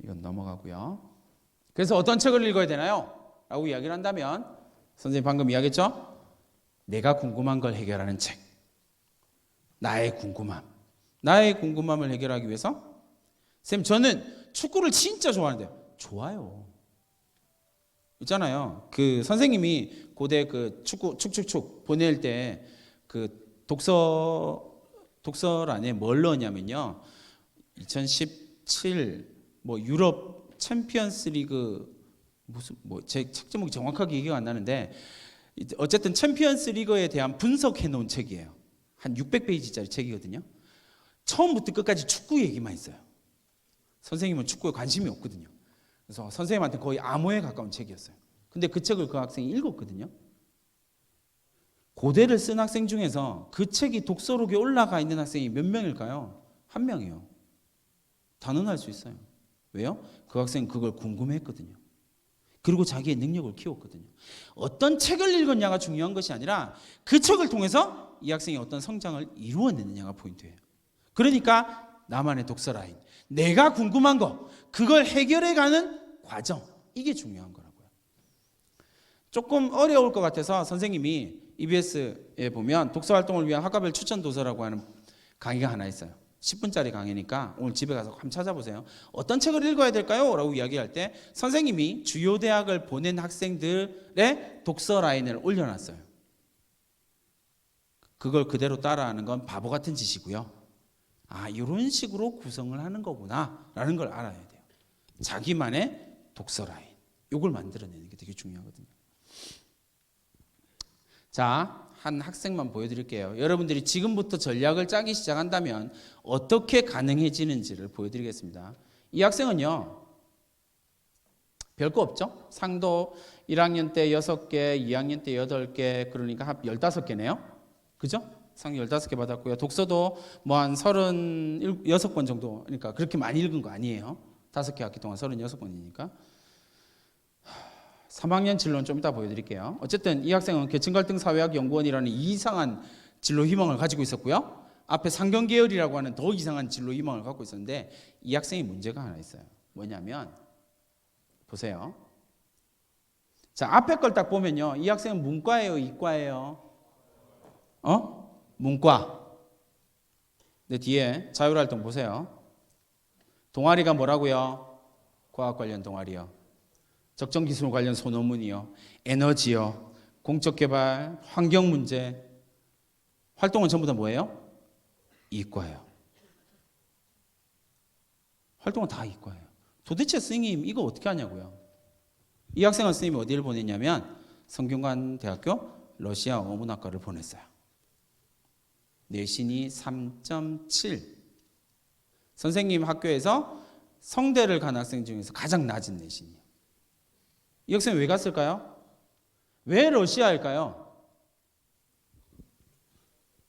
이건 넘어가고요. 그래서 어떤 책을 읽어야 되나요? 라고 이야기를 한다면 선생님 방금 이야기했죠? 내가 궁금한 걸 해결하는 책. 나의 궁금함을 해결하기 위해서 선생님 저는 축구를 진짜 좋아하는데 좋아요. 있잖아요. 그 선생님이 고대 그 축구 축축축 보낼 때 그 독서란에 뭘 넣었냐면요. 2017 뭐 유럽 챔피언스 리그 무슨 뭐 제 책 제목이 정확하게 기억 안 나는데 어쨌든 챔피언스 리그에 대한 분석해 놓은 책이에요. 한 600페이지짜리 책이거든요. 처음부터 끝까지 축구 얘기만 있어요. 선생님은 축구에 관심이 없거든요. 그래서 선생님한테 거의 암호에 가까운 책이었어요. 근데 그 책을 그 학생이 읽었거든요. 고대를 쓴 학생 중에서 그 책이 독서록에 올라가 있는 학생이 몇 명일까요? 한 명이요. 단언할 수 있어요. 왜요? 그 학생은 그걸 궁금해했거든요. 그리고 자기의 능력을 키웠거든요. 어떤 책을 읽었냐가 중요한 것이 아니라 그 책을 통해서 이 학생이 어떤 성장을 이루어내느냐가 포인트예요. 그러니까 나만의 독서 라인, 내가 궁금한 거, 그걸 해결해가는 과정, 이게 중요한 거라고요. 조금 어려울 것 같아서 선생님이 EBS에 보면 독서활동을 위한 학과별 추천 도서라고 하는 강의가 하나 있어요. 10분짜리 강의니까 오늘 집에 가서 한번 찾아보세요. 어떤 책을 읽어야 될까요? 라고 이야기할 때 선생님이 주요 대학을 보낸 학생들의 독서 라인을 올려놨어요. 그걸 그대로 따라하는 건 바보 같은 짓이고요. 아, 이런 식으로 구성을 하는 거구나 라는 걸 알아야 돼요. 자기만의 독서 라인, 이걸 만들어내는 게 되게 중요하거든요. 자, 한 학생만 보여드릴게요. 여러분들이 지금부터 전략을 짜기 시작한다면 어떻게 가능해지는지를 보여드리겠습니다. 이 학생은요, 별거 없죠? 상도 1학년 때 6개, 2학년 때 8개, 그러니까 합 15개네요. 그죠? 상 15개 받았고요. 독서도 뭐 한 36권 정도, 그러니까 그렇게 많이 읽은 거 아니에요. 5개 학기 동안 36권이니까. 3학년 진로는 좀 이따 보여드릴게요. 어쨌든 이 학생은 계층갈등 사회학 연구원이라는 이상한 진로 희망을 가지고 있었고요. 앞에 상경계열이라고 하는 더 이상한 진로 희망을 갖고 있었는데 이 학생이 문제가 하나 있어요. 뭐냐면 보세요. 자, 앞에 걸 딱 보면요. 이 학생은 문과예요, 이과예요? 문과. 근데 뒤에 자율활동 보세요. 동아리가 뭐라고요? 과학 관련 동아리요. 적정기술 관련 소논문이요. 에너지요. 공적개발, 환경문제. 활동은 전부 다 뭐예요? 이과예요. 활동은 다 이과예요. 도대체 스님 이거 어떻게 하냐고요. 이 학생은 스님이 어디를 보냈냐면 성균관대학교 러시아 어문학과를 보냈어요. 내신이 3.7. 선생님 학교에서 성대를 간 학생 중에서 가장 낮은 내신이에요. 이 학생은 왜 갔을까요? 왜 러시아일까요?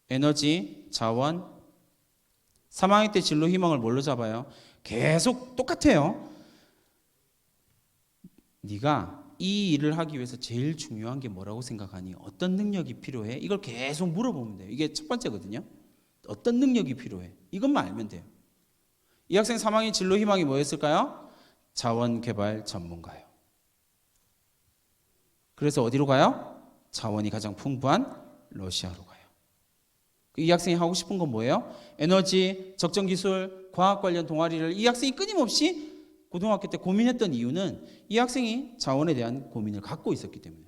에너지, 자원, 3학년 때 진로 희망을 뭘로 잡아요? 계속 똑같아요. 네가 이 일을 하기 위해서 제일 중요한 게 뭐라고 생각하니? 어떤 능력이 필요해? 이걸 계속 물어보면 돼요. 이게 첫 번째거든요. 어떤 능력이 필요해? 이것만 알면 돼요. 이 학생 3학년 진로 희망이 뭐였을까요? 자원개발 전문가예요. 그래서 어디로 가요? 자원이 가장 풍부한 러시아로 가요. 이 학생이 하고 싶은 건 뭐예요? 에너지, 적정기술, 과학 관련 동아리를 이 학생이 끊임없이 고등학교 때 고민했던 이유는 이 학생이 자원에 대한 고민을 갖고 있었기 때문에.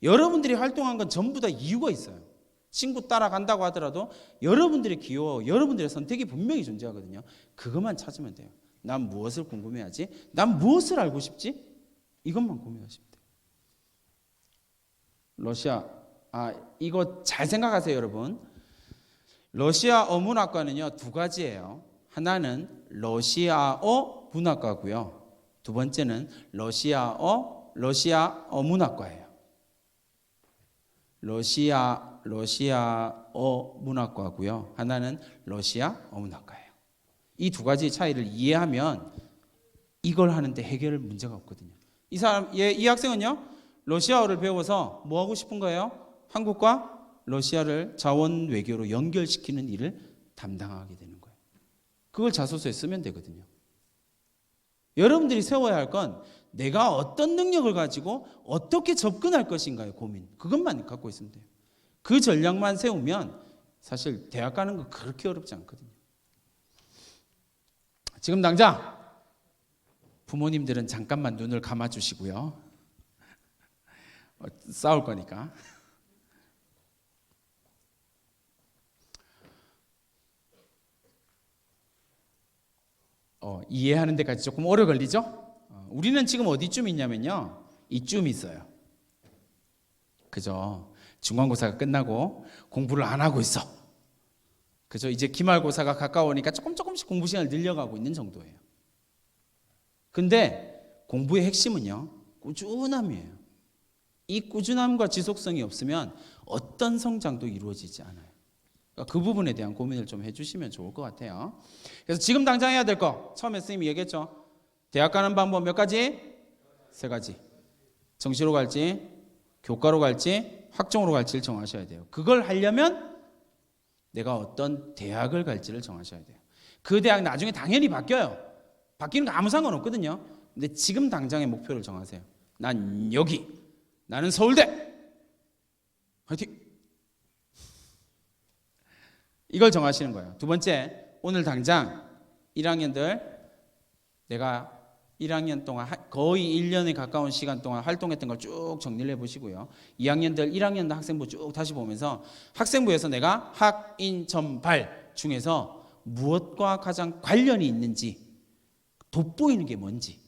여러분들이 활동한 건 전부 다 이유가 있어요. 친구 따라간다고 하더라도 여러분들의 기호, 여러분들의 선택이 분명히 존재하거든요. 그것만 찾으면 돼요. 난 무엇을 궁금해하지? 난 무엇을 알고 싶지? 이것만 고민하시면 돼요. 러시아, 이거 잘 생각하세요, 여러분. 러시아 어문학과는요, 두 가지예요. 하나는 러시아어 문학과고요. 두 번째는 러시아 어문학과예요. 러시아어 문학과고요. 하나는 러시아 어문학과예요. 이 두 가지 차이를 이해하면 이걸 하는데 해결 문제가 없거든요. 이 학생은요, 러시아어를 배워서 뭐 하고 싶은 거예요? 한국과 러시아를 자원 외교로 연결시키는 일을 담당하게 되는 거예요. 그걸 자소서에 쓰면 되거든요. 여러분들이 세워야 할 건 내가 어떤 능력을 가지고 어떻게 접근할 것인가의 고민. 그것만 갖고 있으면 돼요. 그 전략만 세우면 사실 대학 가는 거 그렇게 어렵지 않거든요. 지금 당장 부모님들은 잠깐만 눈을 감아주시고요. 싸울 거니까. 이해하는 데까지 조금 오래 걸리죠? 우리는 지금 어디쯤 있냐면요, 이쯤 있어요. 그죠? 중간고사가 끝나고 공부를 안 하고 있어. 그죠? 이제 기말고사가 가까우니까 조금씩 공부 시간을 늘려가고 있는 정도예요. 근데 공부의 핵심은요, 꾸준함이에요. 이 꾸준함과 지속성이 없으면 어떤 성장도 이루어지지 않아요. 그러니까 그 부분에 대한 고민을 좀 해주시면 좋을 것 같아요. 그래서 지금 당장 해야 될 거, 처음에 선생님이 얘기했죠. 대학 가는 방법 몇 가지? 3가지. 정시로 갈지, 교과로 갈지, 학종으로 갈지를 정하셔야 돼요. 그걸 하려면 내가 어떤 대학을 갈지를 정하셔야 돼요. 그 대학 나중에 당연히 바뀌어요. 바뀌는 거 아무 상관없거든요. 근데 지금 당장의 목표를 정하세요. 난 여기, 나는 서울대. 화이팅! 이걸 정하시는 거예요. 두 번째, 오늘 당장 1학년들 내가 1학년 동안 거의 1년에 가까운 시간 동안 활동했던 걸 쭉 정리를 해보시고요. 2학년들 1학년 학생부 쭉 다시 보면서 학생부에서 내가 학인점발 중에서 무엇과 가장 관련이 있는지, 돋보이는 게 뭔지.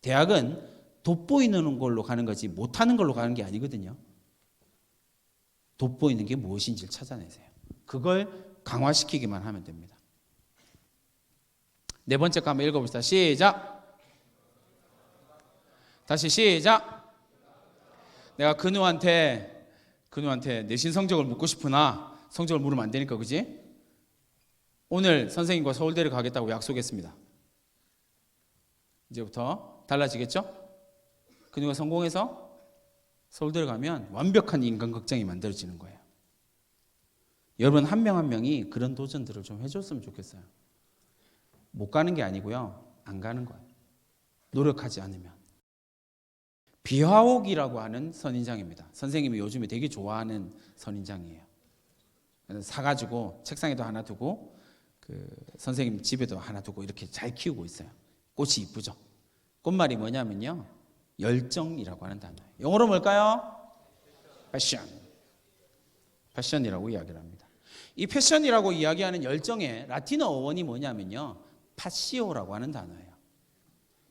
대학은 돋보이는 걸로 가는 거지 못하는 걸로 가는 게 아니거든요. 돋보이는 게 무엇인지를 찾아내세요. 그걸 강화시키기만 하면 됩니다. 네 번째 거 한번 읽어봅시다. 시작. 다시 시작. 내가 근우한테 내신 성적을 묻고 싶으나 성적을 물으면 안 되니까, 그지? 오늘 선생님과 서울대를 가겠다고 약속했습니다. 이제부터 달라지겠죠? 근우가 성공해서 서울대를 가면 완벽한 인간극장이 만들어지는 거예요. 여러분 한 명 한 명이 그런 도전들을 좀 해줬으면 좋겠어요. 못 가는 게 아니고요, 안 가는 거예요. 노력하지 않으면. 비화옥이라고 하는 선인장입니다. 선생님이 요즘에 되게 좋아하는 선인장이에요. 그래서 사가지고 책상에도 하나 두고 선생님 집에도 하나 두고 이렇게 잘 키우고 있어요. 꽃이 이쁘죠. 꽃말이 뭐냐면요, 열정이라고 하는 단어예요. 영어로 뭘까요? 패션이라고 이야기를 합니다. 이 패션이라고 이야기하는 열정의 라틴어 어원이 뭐냐면요, 파시오라고 하는 단어예요.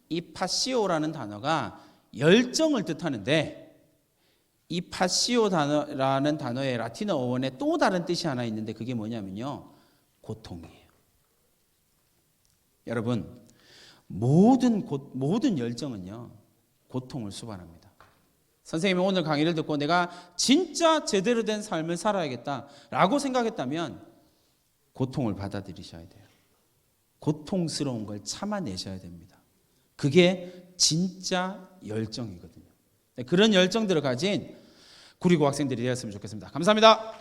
이 파시오라는 단어가 열정을 뜻하는데, 이 파시오라는 단어의 라틴어 어원에 또 다른 뜻이 하나 있는데 그게 뭐냐면요, 고통이에요. 여러분, 모든 열정은요, 고통을 수반합니다. 선생님이 오늘 강의를 듣고 내가 진짜 제대로 된 삶을 살아야겠다라고 생각했다면 고통을 받아들이셔야 돼요. 고통스러운 걸 참아내셔야 됩니다. 그게 진짜 열정이거든요. 그런 열정들을 가진 구리고 학생들이 되었으면 좋겠습니다. 감사합니다.